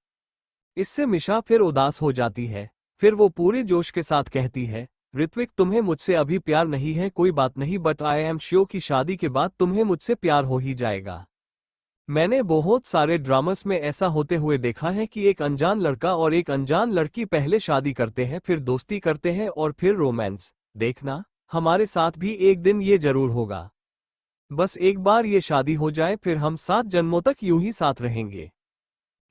इससे मिशा फिर उदास हो जाती है। फिर वो पूरे जोश के साथ कहती है, ऋत्विक तुम्हें मुझसे अभी प्यार नहीं है, कोई बात नहीं, बट आई एम श्योर कि शादी के बाद तुम्हें मुझसे प्यार हो ही जाएगा। मैंने बहुत सारे ड्रामास में ऐसा होते हुए देखा है कि एक अनजान लड़का और एक अनजान लड़की पहले शादी करते हैं, फिर दोस्ती करते हैं और फिर रोमांस। देखना, हमारे साथ भी एक दिन ये जरूर होगा। बस एक बार ये शादी हो जाए फिर हम 7 जन्मों तक यूं ही साथ रहेंगे।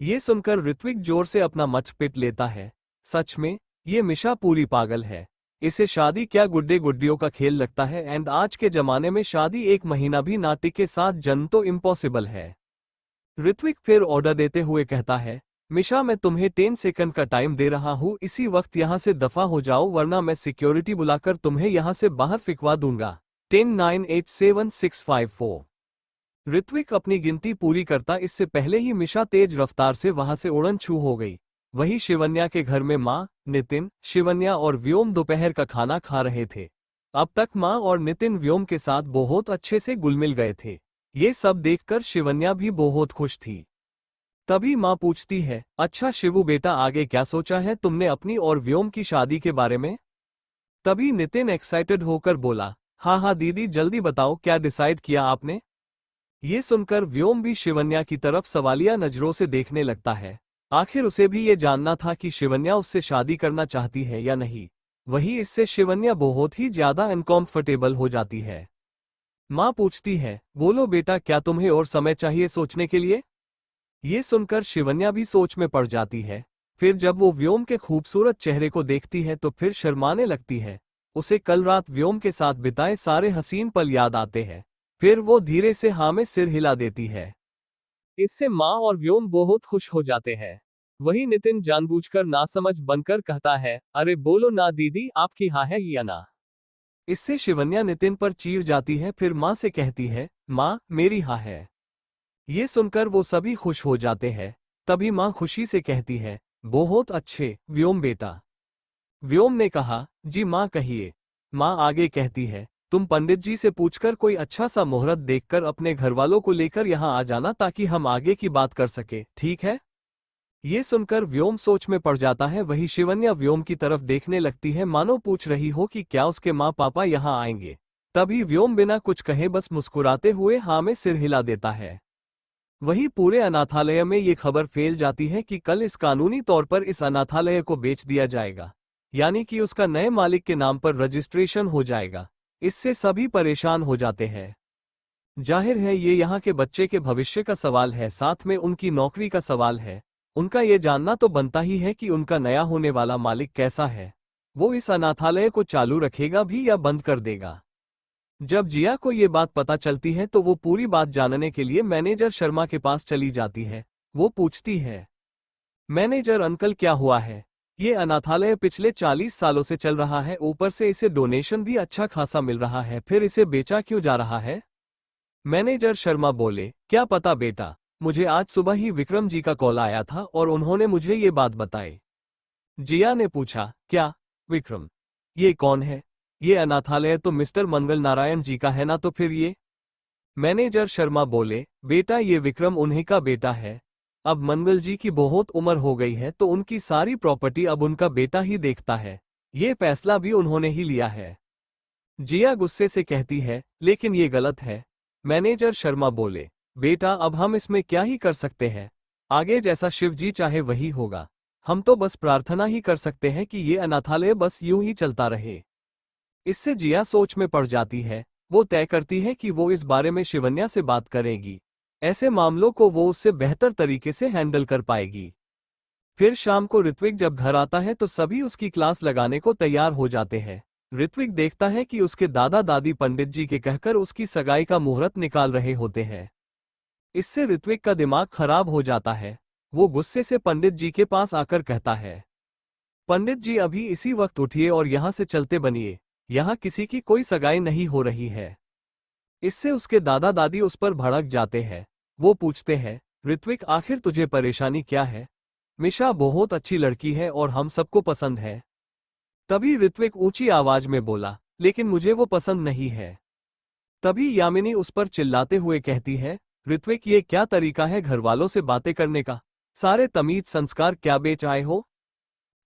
ये सुनकर ऋत्विक जोर से अपना मच पिट लेता है। सच में, ये मिशा पूरी पागल है। इसे शादी क्या गुड्डे गुड्डियों का खेल लगता है। एंड आज के जमाने में शादी 1 महीना भी ना टिके, 7 जन्म तो इम्पॉसिबल है। ऋत्विक फिर ऑर्डर देते हुए कहता है, मिशा मैं तुम्हें 10 सेकंड का टाइम दे रहा हूँ, इसी वक्त यहाँ से दफा हो जाओ वरना मैं सिक्योरिटी बुलाकर तुम्हें यहाँ से बाहर फिकवा दूंगा। 10 9 8 7 6 5 4। ऋत्विक अपनी गिनती पूरी करता इससे पहले ही मिशा तेज रफ्तार से वहां से उड़न छू हो गई। वही शिवन्या के घर में माँ, नितिन, शिवन्या और व्योम दोपहर का खाना खा रहे थे। अब तक माँ और नितिन व्योम के साथ बहुत अच्छे से घुल-मिल गए थे। ये सब देखकर शिवन्या भी बहुत खुश थी। तभी माँ पूछती है, अच्छा शिवू बेटा, आगे क्या सोचा है तुमने अपनी और व्योम की शादी के बारे में? तभी नितिन एक्साइटेड होकर बोला, हाँ हाँ दीदी, जल्दी बताओ क्या डिसाइड किया आपने? ये सुनकर व्योम भी शिवन्या की तरफ सवालिया नजरों से देखने लगता है। आखिर उसे भी ये जानना था कि शिवन्या उससे शादी करना चाहती है या नहीं। वही इससे शिवन्या बहुत ही ज्यादा अनकंफर्टेबल हो जाती है। माँ पूछती है, बोलो बेटा, क्या तुम्हें और समय चाहिए सोचने के लिए? ये सुनकर शिवन्या भी सोच में पड़ जाती है। फिर जब वो व्योम के खूबसूरत चेहरे को देखती है तो फिर शर्माने लगती है। उसे कल रात व्योम के साथ बिताए सारे हसीन पल याद आते हैं। फिर वो धीरे से हाँ में सिर हिला देती है। इससे माँ और व्योम बहुत खुश हो जाते हैं। वही नितिन जानबूझकर नासमझ बनकर कहता है, अरे बोलो ना दीदी, आपकी हाँ है या ना? इससे शिवन्या नितिन पर चीढ़ जाती है, फिर माँ से कहती है, माँ मेरी हाँ है। ये सुनकर वो सभी खुश हो जाते हैं। तभी माँ खुशी से कहती है, बहुत अच्छे व्योम बेटा। व्योम ने कहा, जी माँ कहिए। माँ आगे कहती है, तुम पंडित जी से पूछकर कोई अच्छा सा मुहूर्त देखकर अपने घरवालों को लेकर यहाँ आ जाना ताकि हम आगे की बात कर सके, ठीक है? ये सुनकर व्योम सोच में पड़ जाता है। वही शिवन्या व्योम की तरफ देखने लगती है, मानो पूछ रही हो कि क्या उसके माँ पापा यहाँ आएंगे। तभी व्योम बिना कुछ कहे बस मुस्कुराते हुए हाँ में सिर हिला देता है। वही पूरे अनाथालय में ये खबर फैल जाती है कि कल इस कानूनी तौर पर इस अनाथालय को बेच दिया जाएगा, यानी कि उसका नए मालिक के नाम पर रजिस्ट्रेशन हो जाएगा। इससे सभी परेशान हो जाते हैं। जाहिर है ये यहाँ के बच्चे के भविष्य का सवाल है, साथ में उनकी नौकरी का सवाल है। उनका ये जानना तो बनता ही है कि उनका नया होने वाला मालिक कैसा है। वो इस अनाथालय को चालू रखेगा भी या बंद कर देगा। जब जिया को ये बात पता चलती है तो वो पूरी बात जानने के लिए मैनेजर शर्मा के पास चली जाती है। वो पूछती है, मैनेजर अंकल क्या हुआ है? ये अनाथालय पिछले 40 सालों से चल रहा है, ऊपर से इसे डोनेशन भी अच्छा खासा मिल रहा है, फिर इसे बेचा क्यों जा रहा है? मैनेजर शर्मा बोले, क्या पता बेटा, मुझे आज सुबह ही विक्रम जी का कॉल आया था और उन्होंने मुझे ये बात बताई। जिया ने पूछा, क्या विक्रम? ये कौन है? ये अनाथालय तो मिस्टर मंगल नारायण जी का है ना, तो फिर ये? मैनेजर शर्मा बोले, बेटा ये विक्रम उन्हीं का बेटा है। अब मंगल जी की बहुत उम्र हो गई है तो उनकी सारी प्रॉपर्टी अब उनका बेटा ही देखता है। ये फैसला भी उन्होंने ही लिया है। जिया गुस्से से कहती है, लेकिन ये गलत है। मैनेजर शर्मा बोले, बेटा अब हम इसमें क्या ही कर सकते हैं? आगे जैसा शिव जी चाहे वही होगा। हम तो बस प्रार्थना ही कर सकते हैं कि ये अनाथालय बस यूं ही चलता रहे। इससे जिया सोच में पड़ जाती है। वो तय करती है कि वो इस बारे में शिवन्या से बात करेगी। ऐसे मामलों को वो उससे बेहतर तरीके से हैंडल कर पाएगी। फिर शाम को ऋत्विक जब घर आता है तो सभी उसकी क्लास लगाने को तैयार हो जाते हैं। ऋत्विक देखता है कि उसके दादा दादी पंडित जी के कहकर उसकी सगाई का मुहूर्त निकाल रहे होते हैं। इससे ऋत्विक का दिमाग खराब हो जाता है। वो गुस्से से पंडित जी के पास आकर कहता है, पंडित जी अभी इसी वक्त उठिए और यहाँ से चलते बनिए। यहाँ किसी की कोई सगाई नहीं हो रही है। इससे उसके दादा दादी उस पर भड़क जाते हैं। वो पूछते हैं, ऋत्विक आखिर तुझे परेशानी क्या है? मिशा बहुत अच्छी लड़की है और हम सबको पसंद है। तभी ऋत्विक ऊंची आवाज में बोला, लेकिन मुझे वो पसंद नहीं है। तभी यामिनी उस पर चिल्लाते हुए कहती है, ऋत्विक ये क्या तरीका है घरवालों से बातें करने का? सारे तमीज संस्कार क्या बेच आए हो?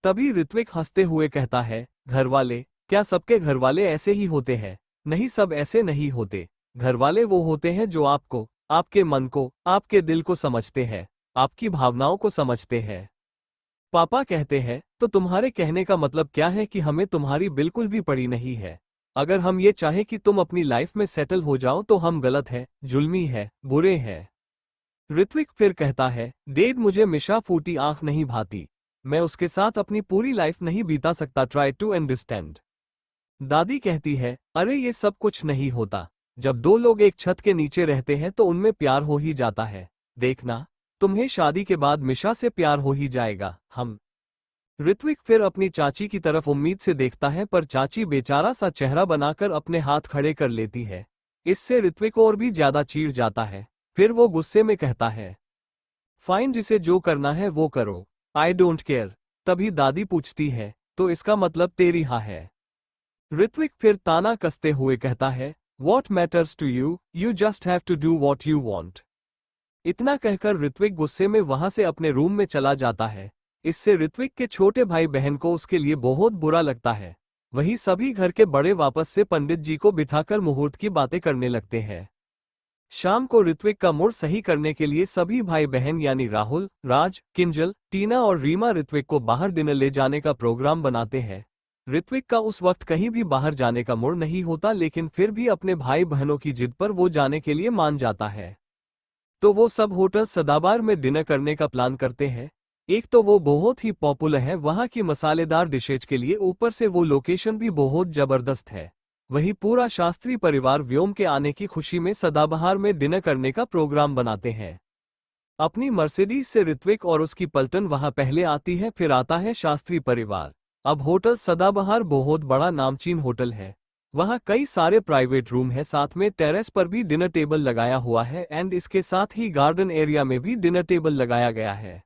तभी ऋत्विक हंसते हुए कहता है, घरवाले? क्या सबके घरवाले ऐसे ही होते हैं? नहीं, सब ऐसे नहीं होते। घरवाले वो होते हैं जो आपको, आपके मन को, आपके दिल को समझते हैं, आपकी भावनाओं को समझते हैं। पापा कहते हैं, तो तुम्हारे कहने का मतलब क्या है कि हमें तुम्हारी बिल्कुल भी पड़ी नहीं है? अगर हम ये चाहें कि तुम अपनी लाइफ में सेटल हो जाओ तो हम गलत है, जुल्मी है, बुरे हैं। ऋत्विक फिर कहता है, डेड मुझे मिशा फूटी आंख नहीं भाती। मैं उसके साथ अपनी पूरी लाइफ नहीं बीता सकता, ट्राई टू अंडरस्टैंड। दादी कहती है, अरे ये सब कुछ नहीं होता। जब दो लोग एक छत के नीचे रहते हैं तो उनमें प्यार हो ही जाता है। देखना, तुम्हें शादी के बाद मिशा से प्यार हो ही जाएगा। हम ऋत्विक फिर अपनी चाची की तरफ उम्मीद से देखता है, पर चाची बेचारा सा चेहरा बनाकर अपने हाथ खड़े कर लेती है। इससे ऋत्विक और भी ज्यादा चीड़ जाता है। फिर वो गुस्से में कहता है, फाइन, जिसे जो करना है वो करो, आई डोंट केयर। तभी दादी पूछती है, तो इसका मतलब तेरी हाँ है? ऋत्विक फिर ताना कसते हुए कहता है, what matters to you, you just have to do what you want. इतना कहकर ऋत्विक गुस्से में वहां से अपने रूम में चला जाता है। इससे ऋत्विक के छोटे भाई बहन को उसके लिए बहुत बुरा लगता है। वहीं सभी घर के बड़े वापस से पंडित जी को बिठाकर मुहूर्त की बातें करने लगते हैं। शाम को ऋत्विक का मूड सही करने के लिए सभी भाई बहन यानी राहुल, राज, किंजल, टीना और रीमा ऋत्विक को बाहर डिनर ले जाने का प्रोग्राम बनाते हैं। ऋत्विक का उस वक्त कहीं भी बाहर जाने का मूड नहीं होता, लेकिन फिर भी अपने भाई बहनों की जिद पर वो जाने के लिए मान जाता है। तो वो सब होटल सदाबार में डिनर करने का प्लान करते हैं। एक तो वो बहुत ही पॉपुलर है वहाँ की मसालेदार डिशेज के लिए, ऊपर से वो लोकेशन भी बहुत जबरदस्त है। वही पूरा शास्त्री परिवार व्योम के आने की खुशी में सदाबहार में डिनर करने का प्रोग्राम बनाते हैं। अपनी मर्सिडीज से ऋत्विक और उसकी पलटन वहां पहले आती है, फिर आता है शास्त्री परिवार। अब होटल सदाबहार बहुत बड़ा नामचीन होटल है। वहां कई सारे प्राइवेट रूम है, साथ में टेरेस पर भी डिनर टेबल लगाया हुआ है एंड इसके साथ ही गार्डन एरिया में भी डिनर टेबल लगाया गया है।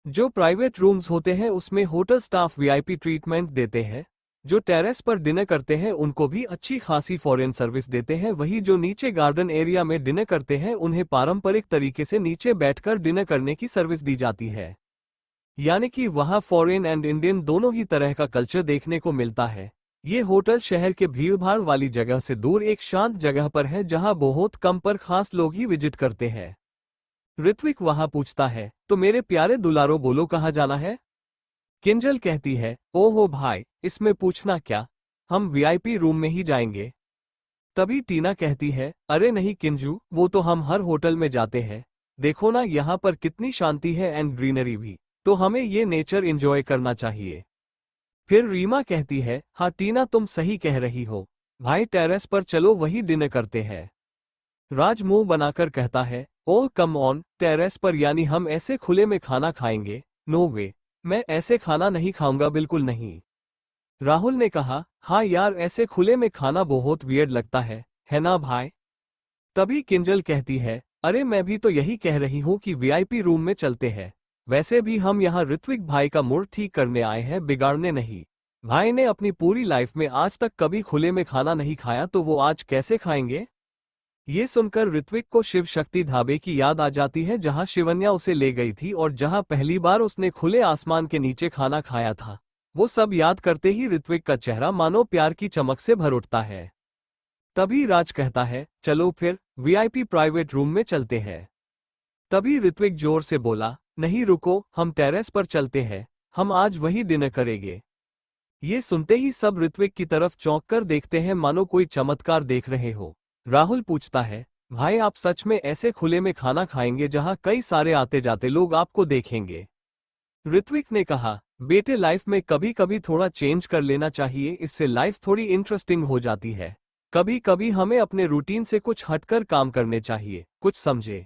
जो प्राइवेट रूम्स होते हैं उसमें होटल स्टाफ वीआईपी ट्रीटमेंट देते हैं। जो टेरेस पर डिनर करते हैं उनको भी अच्छी खासी फॉरेन सर्विस देते हैं, वही जो नीचे गार्डन एरिया में डिनर करते हैं उन्हें पारंपरिक तरीके से नीचे बैठकर डिनर करने की सर्विस दी जाती है। यानी कि वहाँ फॉरेन एंड इंडियन दोनों ही तरह का कल्चर देखने को मिलता है। ये होटल शहर के भीड़भाड़ वाली जगह से दूर एक शांत जगह पर है जहाँ बहुत कम पर खास लोग ही विजिट करते हैं। ऋत्विक वहाँ पूछता है, तो मेरे प्यारे दुलारो बोलो कहाँ जाना है? किंजल कहती है, ओहो भाई, इसमें पूछना क्या, हम वीआईपी रूम में ही जाएंगे। तभी टीना कहती है, अरे नहीं किंजू, वो तो हम हर होटल में जाते हैं, देखो ना यहाँ पर कितनी शांति है एंड ग्रीनरी भी, तो हमें ये नेचर एंजॉय करना चाहिए। फिर रीमा कहती है, हाँ टीना तुम सही कह रही हो, भाई टेरेस पर चलो वही डिनर करते हैं। राज मुंह बनाकर कहता है, ओह कम ऑन, टेरेस पर यानी हम ऐसे खुले में खाना खाएंगे? नो वे, मैं ऐसे खाना नहीं खाऊंगा, बिल्कुल नहीं। राहुल ने कहा, हाँ यार ऐसे खुले में खाना बहुत वियर्ड लगता है ना भाई? तभी किंजल कहती है, अरे मैं भी तो यही कह रही हूँ कि वीआईपी रूम में चलते हैं, वैसे भी हम यहाँ ऋत्विक भाई का मूड ठीक करने आए हैं, बिगाड़ने नहीं। भाई ने अपनी पूरी लाइफ में आज तक कभी खुले में खाना नहीं खाया, तो वो आज कैसे खाएंगे? ये सुनकर ऋत्विक को शिव शक्ति ढाबे की याद आ जाती है जहां शिवन्या उसे ले गई थी और जहां पहली बार उसने खुले आसमान के नीचे खाना खाया था। वो सब याद करते ही ऋत्विक का चेहरा मानो प्यार की चमक से भर उठता है। तभी राज कहता है, चलो फिर वीआईपी प्राइवेट रूम में चलते हैं। तभी ऋत्विक जोर से बोला, नहीं रुको, हम टेरेस पर चलते हैं, हम आज वही डिनर करेंगे। ये सुनते ही सब ऋत्विक की तरफ चौंक कर देखते हैं मानो कोई चमत्कार देख रहे हो। राहुल पूछता है, भाई आप सच में ऐसे खुले में खाना खाएंगे जहां कई सारे आते जाते लोग आपको देखेंगे? ऋत्विक ने कहा, बेटे लाइफ में कभी कभी थोड़ा चेंज कर लेना चाहिए, इससे लाइफ थोड़ी इंटरेस्टिंग हो जाती है। कभी कभी हमें अपने रूटीन से कुछ हटकर काम करने चाहिए, कुछ समझे।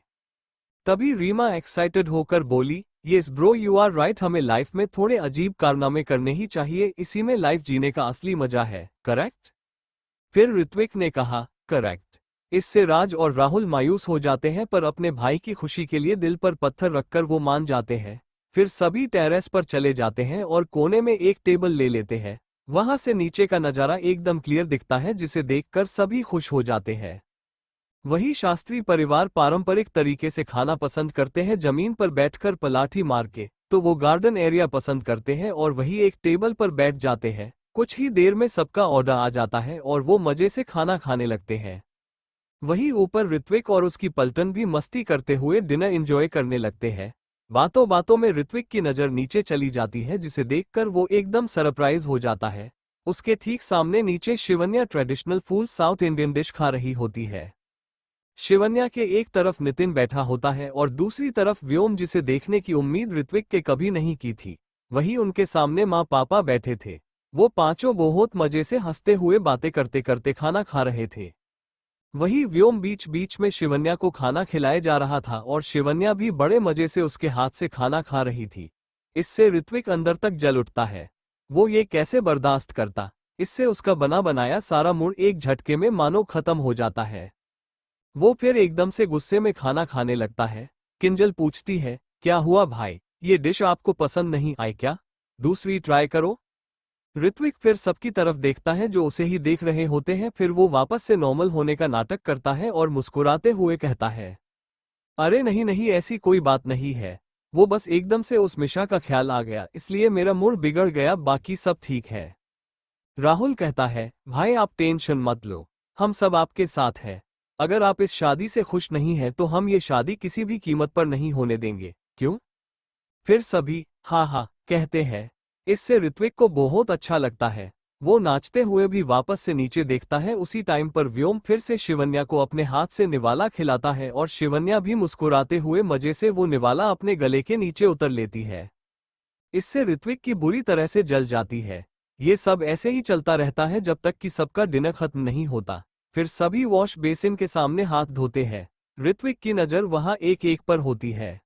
तभी रीमा एक्साइटेड होकर बोली, yes bro you are right, हमें लाइफ में थोड़े अजीब कारनामे करने ही चाहिए, इसी में लाइफ जीने का असली मजा है, करेक्ट? फिर ऋत्विक ने कहा, करेक्ट। इससे राज और राहुल मायूस हो जाते हैं, पर अपने भाई की खुशी के लिए दिल पर पत्थर रखकर वो मान जाते हैं। फिर सभी टेरेस पर चले जाते हैं और कोने में एक टेबल ले लेते हैं। वहां से नीचे का नजारा एकदम क्लियर दिखता है, जिसे देखकर सभी खुश हो जाते हैं। वही शास्त्री परिवार पारंपरिक तरीके से खाना पसंद करते हैं, जमीन पर बैठकर पलाठी मार के, तो वो गार्डन एरिया पसंद करते हैं और वही एक टेबल पर बैठ जाते हैं। कुछ ही देर में सबका ऑर्डर आ जाता है और वो मजे से खाना खाने लगते हैं। वही ऊपर ऋत्विक और उसकी पलटन भी मस्ती करते हुए डिनर एंजॉय करने लगते हैं। बातों बातों में ऋत्विक की नज़र नीचे चली जाती है, जिसे देखकर वो एकदम सरप्राइज हो जाता है। उसके ठीक सामने नीचे Shivanya traditional full south Indian dish खा रही होती है। शिवन्या के एक तरफ नितिन बैठा होता है और दूसरी तरफ व्योम, जिसे देखने की उम्मीद ऋत्विक के कभी नहीं की थी। वही उनके सामने माँ पापा बैठे थे। वो पांचों बहुत मजे से हंसते हुए बातें करते करते खाना खा रहे थे। वही व्योम बीच बीच में शिवन्या को खाना खिलाए जा रहा था और शिवन्या भी बड़े मजे से उसके हाथ से खाना खा रही थी। इससे ऋत्विक अंदर तक जल उठता है। वो ये कैसे बर्दाश्त करता? इससे उसका बना बनाया सारा मूड एक झटके में मानो खत्म हो जाता है। वो फिर एकदम से गुस्से में खाना खाने लगता है। किंजल पूछती है, क्या हुआ भाई, ये डिश आपको पसंद नहीं आई क्या? दूसरी ट्राई करो। ऋत्विक फिर सबकी तरफ देखता है जो उसे ही देख रहे होते हैं, फिर वो वापस से नॉर्मल होने का नाटक करता है और मुस्कुराते हुए कहता है, अरे नहीं नहीं, ऐसी कोई बात नहीं है, वो बस एकदम से उस मिशा का ख्याल आ गया, इसलिए मेरा मूड बिगड़ गया, बाकी सब ठीक है। राहुल कहता है, भाई आप टेंशन मत लो, हम सब आपके साथ हैं। अगर आप इस शादी से खुश नहीं हैं तो हम ये शादी किसी भी कीमत पर नहीं होने देंगे, क्यों? फिर सभी हाँ हाँ कहते हैं। इससे ऋत्विक को बहुत अच्छा लगता है। वो नाचते हुए भी वापस से नीचे देखता है। उसी टाइम पर व्योम फिर से शिवन्या को अपने हाथ से निवाला खिलाता है और शिवन्या भी मुस्कुराते हुए मजे से वो निवाला अपने गले के नीचे उतर लेती है। इससे ऋत्विक की बुरी तरह से जल जाती है। ये सब ऐसे ही चलता रहता है जब तक कि सबका डिनर खत्म नहीं होता। फिर सभी वॉश बेसिन के सामने हाथ धोते हैं। ऋत्विक की नज़र वहां एक एक पर होती है।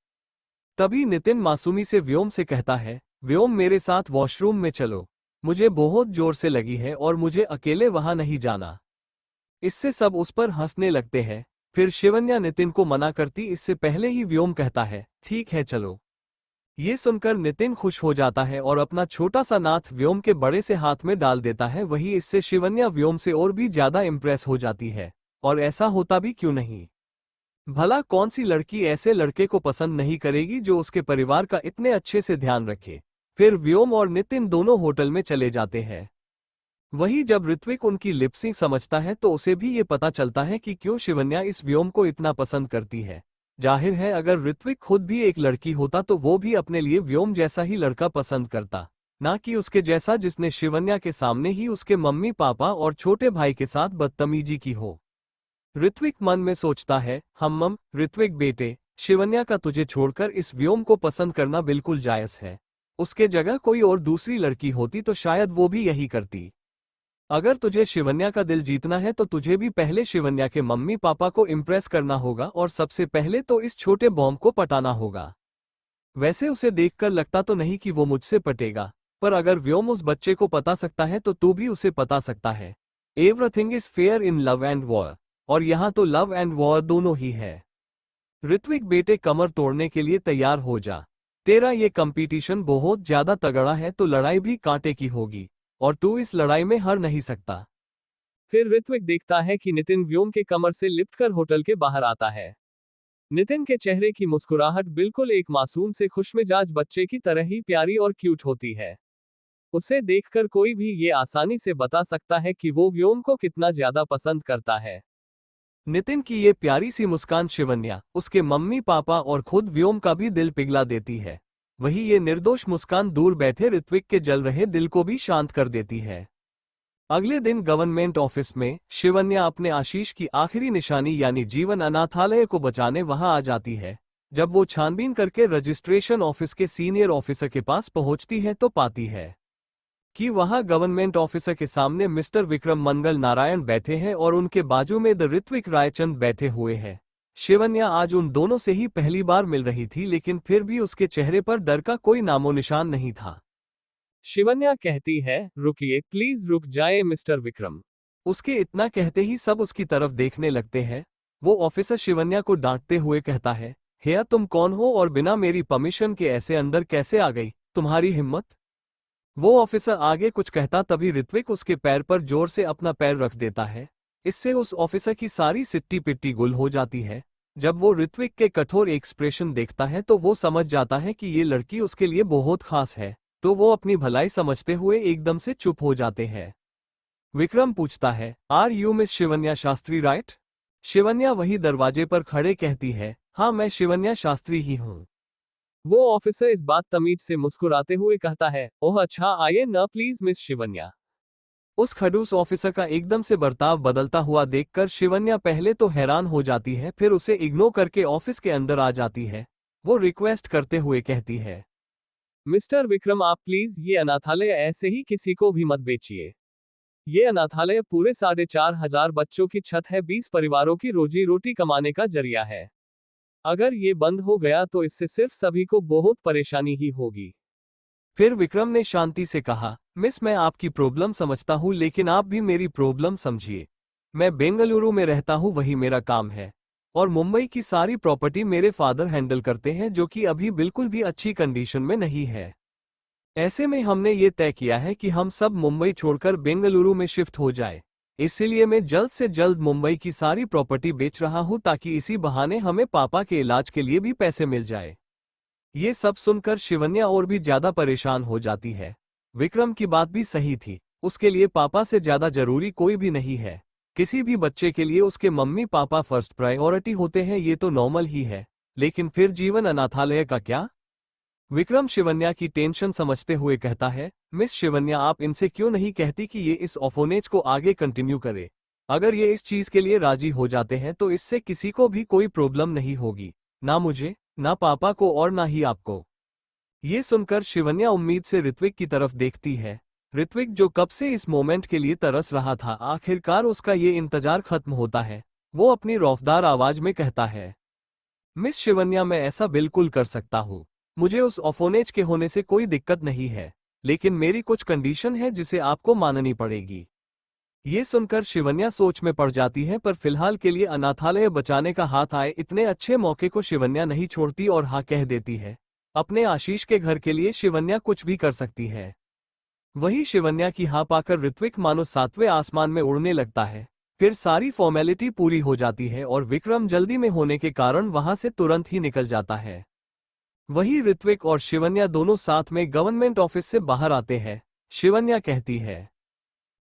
तभी नितिन मासूमी से व्योम से कहता है, व्योम मेरे साथ वॉशरूम में चलो, मुझे बहुत जोर से लगी है और मुझे अकेले वहां नहीं जाना। इससे सब उस पर हंसने लगते हैं। फिर शिवन्या नितिन को मना करती इससे पहले ही व्योम कहता है, ठीक है चलो। ये सुनकर नितिन खुश हो जाता है और अपना छोटा सा नाथ व्योम के बड़े से हाथ में डाल देता है। वही इससे शिवन्या व्योम से और भी ज्यादा इम्प्रेस हो जाती है। और ऐसा होता भी क्यों नहीं, भला कौन सी लड़की ऐसे लड़के को पसंद नहीं करेगी जो उसके परिवार का इतने अच्छे से ध्यान रखे। फिर व्योम और नितिन दोनों होटल में चले जाते हैं। वही जब ऋत्विक उनकी लिपसिंग समझता है तो उसे भी ये पता चलता है कि क्यों शिवन्या इस व्योम को इतना पसंद करती है। जाहिर है अगर ऋत्विक खुद भी एक लड़की होता तो वो भी अपने लिए व्योम जैसा ही लड़का पसंद करता, ना कि उसके जैसा जिसने शिवन्या के सामने ही उसके मम्मी पापा और छोटे भाई के साथ बदतमीजी की हो। ऋत्विक मन में सोचता है, हम्म ऋत्विक बेटे, शिवन्या का तुझे छोड़कर इस व्योम को पसंद करना बिल्कुल जायज है। उसके जगह कोई और दूसरी लड़की होती तो शायद वो भी यही करती। अगर तुझे शिवन्या का दिल जीतना है तो तुझे भी पहले शिवन्या के मम्मी पापा को इम्प्रेस करना होगा और सबसे पहले तो इस छोटे बॉम्ब को पटाना होगा। वैसे उसे देखकर लगता तो नहीं कि वो मुझसे पटेगा, पर अगर व्योम उस बच्चे को पता सकता है तो तू भी उसे पता सकता है। Everything is fair in love and war, और यहाँ तो लव एंड वॉर दोनों ही है। ऋत्विक बेटे कमर तोड़ने के लिए तैयार हो जा। तेरा ये कंपटीशन बहुत ज्यादा तगड़ा है तो लड़ाई भी कांटे की होगी और तू इस लड़ाई में हार नहीं सकता। फिर ऋत्विक देखता है कि नितिन व्योम के कमर से लिपटकर होटल के बाहर आता है। नितिन के चेहरे की मुस्कुराहट बिल्कुल एक मासूम से खुशमिजाज बच्चे की तरह ही प्यारी और क्यूट होती है। उसे देखकर कोई भी ये आसानी से बता सकता है कि वो व्योम को कितना ज्यादा पसंद करता है। नितिन की ये प्यारी सी मुस्कान शिवन्या, उसके मम्मी पापा और खुद व्योम का भी दिल पिघला देती है। वही ये निर्दोष मुस्कान दूर बैठे ऋत्विक के जल रहे दिल को भी शांत कर देती है। अगले दिन गवर्नमेंट ऑफिस में शिवन्या अपने आशीष की आखिरी निशानी यानी जीवन अनाथालय को बचाने वहां आ जाती है। जब वो छानबीन करके रजिस्ट्रेशन ऑफिस के सीनियर ऑफिसर के पास पहुंचती है तो पाती है कि वहां गवर्नमेंट ऑफिसर के सामने मिस्टर विक्रम मंगल नारायण बैठे हैं और उनके बाजू में द ऋत्विक रायचंद बैठे हुए हैं। शिवन्या आज उन दोनों से ही पहली बार मिल रही थी, लेकिन फिर भी उसके चेहरे पर डर का कोई नामो निशान नहीं था। शिवन्या कहती है, रुकिए प्लीज रुक जाए मिस्टर विक्रम। उसके इतना कहते ही सब उसकी तरफ देखने लगते हैं। वो ऑफिसर शिवन्या को डांटते हुए कहता है, भैया तुम कौन हो और बिना मेरी परमिशन के ऐसे अंदर कैसे आ गई, तुम्हारी हिम्मत। वो ऑफिसर आगे कुछ कहता तभी ऋत्विक उसके पैर पर जोर से अपना पैर रख देता है। इससे उस ऑफिसर की सारी सिट्टी पिट्टी गुल हो जाती है। जब वो ऋत्विक के कठोर एक्सप्रेशन देखता है तो वो समझ जाता है कि ये लड़की उसके लिए बहुत खास है, तो वो अपनी भलाई समझते हुए एकदम से चुप हो जाते हैं। विक्रम पूछता है, are you miss Shivanya Shastri right? Shivanya वही दरवाजे पर खड़े कहती है, हाँ मैं शिवन्या शास्त्री ही हूँ। वो ऑफिसर इस बात तमीज से मुस्कुराते हुए कहता है, ओह अच्छा आइए न प्लीज मिस शिवन्या। उस खड़ूस ऑफिसर का एकदम से बर्ताव बदलता हुआ देखकर शिवन्या पहले तो हैरान हो जाती है, फिर उसे इग्नोर करके ऑफिस के अंदर आ जाती है। वो रिक्वेस्ट करते हुए कहती है, मिस्टर विक्रम आप प्लीज ये अनाथालय ऐसे ही किसी को भी मत बेचिए। ये अनाथालय पूरे 4,500 बच्चों की छत है, 20 परिवारों की रोजी रोटी कमाने का जरिया है। अगर ये बंद हो गया तो इससे सिर्फ सभी को बहुत परेशानी ही होगी। फिर विक्रम ने शांति से कहा, मिस मैं आपकी प्रॉब्लम समझता हूँ लेकिन आप भी मेरी प्रॉब्लम समझिए। मैं बेंगलुरु में रहता हूँ, वही मेरा काम है, और मुंबई की सारी प्रॉपर्टी मेरे फादर हैंडल करते हैं जो कि अभी बिल्कुल भी अच्छी कंडीशन में नहीं है। ऐसे में हमने ये तय किया है कि हम सब मुंबई छोड़कर बेंगलुरु में शिफ्ट हो जाए। इसीलिए मैं जल्द से जल्द मुंबई की सारी प्रॉपर्टी बेच रहा हूँ ताकि इसी बहाने हमें पापा के इलाज के लिए भी पैसे मिल जाए। ये सब सुनकर शिवन्या और भी ज्यादा परेशान हो जाती है। विक्रम की बात भी सही थी, उसके लिए पापा से ज्यादा जरूरी कोई भी नहीं है। किसी भी बच्चे के लिए उसके मम्मी पापा फर्स्ट प्रायोरिटी होते हैं, ये तो नॉर्मल ही है, लेकिन फिर जीवन अनाथालय का क्या? विक्रम शिवन्या की टेंशन समझते हुए कहता है, मिस शिवन्या आप इनसे क्यों नहीं कहती कि ये इस ऑर्फनेज को आगे कंटिन्यू करे। अगर ये इस चीज के लिए राजी हो जाते हैं तो इससे किसी को भी कोई प्रॉब्लम नहीं होगी, ना मुझे, ना पापा को और ना ही आपको। ये सुनकर शिवन्या उम्मीद से ऋत्विक की तरफ देखती है। ऋत्विक जो कब से इस मोमेंट के लिए तरस रहा था, आखिरकार उसका ये इंतजार खत्म होता है। वो अपनी रौफदार आवाज में कहता है, मिस शिवन्या मैं ऐसा बिल्कुल कर सकता हूँ, मुझे उस ऑर्फनेज के होने से कोई दिक्कत नहीं है, लेकिन मेरी कुछ कंडीशन है जिसे आपको माननी पड़ेगी। ये सुनकर शिवन्या सोच में पड़ जाती है, पर फिलहाल के लिए अनाथालय बचाने का हाथ आए इतने अच्छे मौके को शिवन्या नहीं छोड़ती और हाँ कह देती है। अपने आशीष के घर के लिए शिवन्या कुछ भी कर सकती है। वही शिवन्या की हाँ पाकर ऋत्विक मानो 7वें आसमान में उड़ने लगता है। फिर सारी फॉर्मेलिटी पूरी हो जाती है और विक्रम जल्दी में होने के कारण वहां से तुरंत ही निकल जाता है। वही ऋत्विक और शिवन्या दोनों साथ में गवर्नमेंट ऑफिस से बाहर आते हैं। शिवन्या कहती है,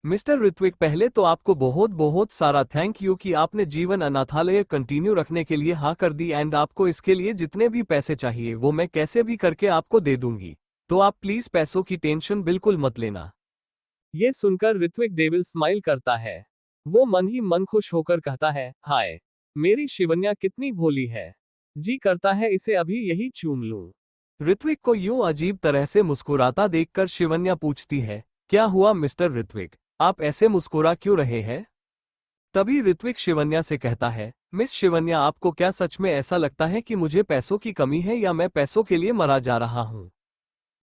मिस्टर ऋत्विक, पहले तो आपको बहुत बहुत सारा थैंक यू कि आपने जीवन अनाथालय कंटिन्यू रखने के लिए हाँ कर दी, एंड आपको इसके लिए जितने भी पैसे चाहिए वो मैं कैसे भी करके आपको दे दूंगी, तो आप प्लीज पैसों की टेंशन बिल्कुल मत लेना। ये सुनकर ऋत्विक डेविल स्माइल करता है। वो मन ही मन खुश होकर कहता है, हाय मेरी शिवन्या कितनी भोली है, जी करता है इसे अभी यही चूम लूं। ऋत्विक को यूं अजीब तरह से मुस्कुराता देखकर शिवन्या पूछती है, क्या हुआ मिस्टर ऋत्विक, आप ऐसे मुस्कुरा क्यों रहे हैं? तभी ऋत्विक शिवन्या से कहता है, मिस शिवन्या, आपको क्या सच में ऐसा लगता है कि मुझे पैसों की कमी है या मैं पैसों के लिए मरा जा रहा हूं?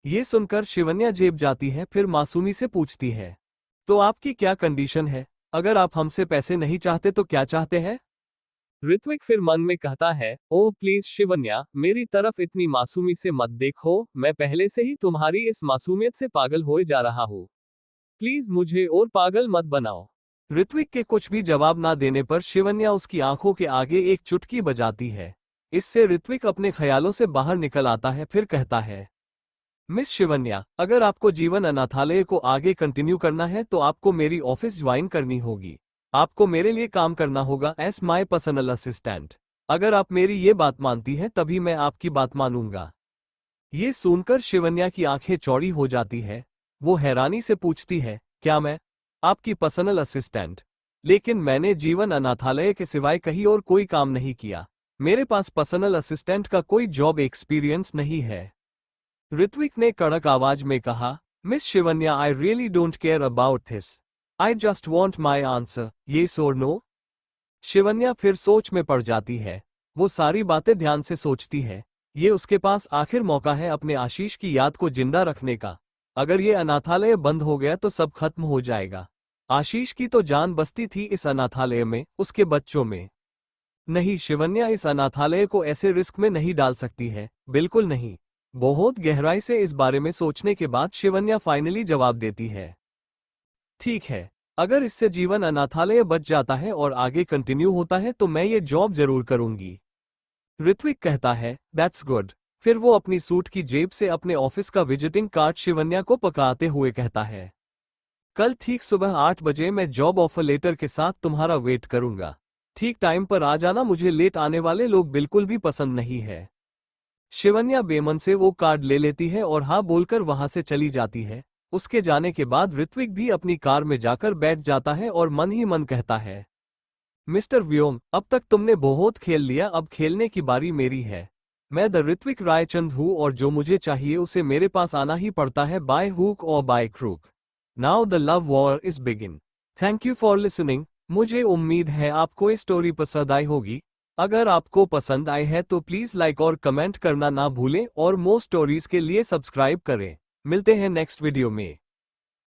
ये सुनकर शिवन्या जेब जाती है, फिर मासूमी से पूछती है, तो आपकी क्या कंडीशन है? अगर आप हमसे पैसे नहीं चाहते तो क्या चाहते हैं? ऋत्विक फिर मन में कहता है, ओह प्लीज शिवन्या, मेरी तरफ इतनी मासूमी से मत देखो, मैं पहले से ही तुम्हारी इस मासूमियत से पागल होए जा रहा हूँ, प्लीज मुझे और पागल मत बनाओ। ऋत्विक के कुछ भी जवाब ना देने पर शिवन्या उसकी आंखों के आगे एक चुटकी बजाती है। इससे ऋत्विक अपने ख्यालों से बाहर निकल आता है, फिर कहता है, मिस शिवन्या, अगर आपको जीवन अनाथालय को आगे कंटिन्यू करना है तो आपको मेरी ऑफिस ज्वाइन करनी होगी। आपको मेरे लिए काम करना होगा एज माय पर्सनल असिस्टेंट। अगर आप मेरी ये बात मानती हैं तभी मैं आपकी बात मानूंगा। ये सुनकर शिवन्या की आंखें चौड़ी हो जाती है। वो हैरानी से पूछती है, क्या मैं आपकी पर्सनल असिस्टेंट? लेकिन मैंने जीवन अनाथालय के सिवाय कहीं और कोई काम नहीं किया। मेरे पास पर्सनल असिस्टेंट का कोई जॉब एक्सपीरियंस नहीं है। ऋत्विक ने कड़क आवाज में कहा, miss Shivanya, I really don't care about this. I just want my answer, yes और नो। शिवन्या फिर सोच में पड़ जाती है। वो सारी बातें ध्यान से सोचती है। ये उसके पास आखिर मौका है अपने आशीष की याद को जिंदा रखने का। अगर ये अनाथालय बंद हो गया तो सब खत्म हो जाएगा। आशीष की तो जान बसती थी इस अनाथालय में, उसके बच्चों में। नहीं, शिवन्या इस अनाथालय को ऐसे रिस्क में नहीं डाल सकती है, बिल्कुल नहीं। बहुत गहराई से इस बारे में सोचने के बाद शिवन्या फाइनली जवाब देती है, ठीक है, अगर इससे जीवन अनाथालय बच जाता है और आगे कंटिन्यू होता है तो मैं ये जॉब जरूर करूंगी। ऋत्विक कहता है, दैट्स गुड। फिर वो अपनी सूट की जेब से अपने ऑफिस का विजिटिंग कार्ड शिवन्या को पकड़ाते हुए कहता है, कल ठीक सुबह 8 बजे मैं जॉब ऑफर लेटर के साथ तुम्हारा वेट करूंगा। ठीक टाइम पर आ जाना, मुझे लेट आने वाले लोग बिल्कुल भी पसंद नहीं है। शिवन्या बेमन से वो कार्ड ले लेती है और हाँ बोलकर वहां से चली जाती है। उसके जाने के बाद ऋत्विक भी अपनी कार में जाकर बैठ जाता है और मन ही मन कहता है, मिस्टर व्योम, अब तक तुमने बहुत खेल लिया, अब खेलने की बारी मेरी है। मैं द ऋत्विक रायचंद हूँ और जो मुझे चाहिए उसे मेरे पास आना ही पड़ता है, बाय हुक और by crook. Now the love war is begin. Thank you for listening. मुझे उम्मीद है आपको ये स्टोरी पसंद आई होगी। अगर आपको पसंद आई है तो प्लीज लाइक और कमेंट करना ना भूलें और मोर स्टोरीज के लिए सब्सक्राइब करें। मिलते हैं नेक्स्ट वीडियो में।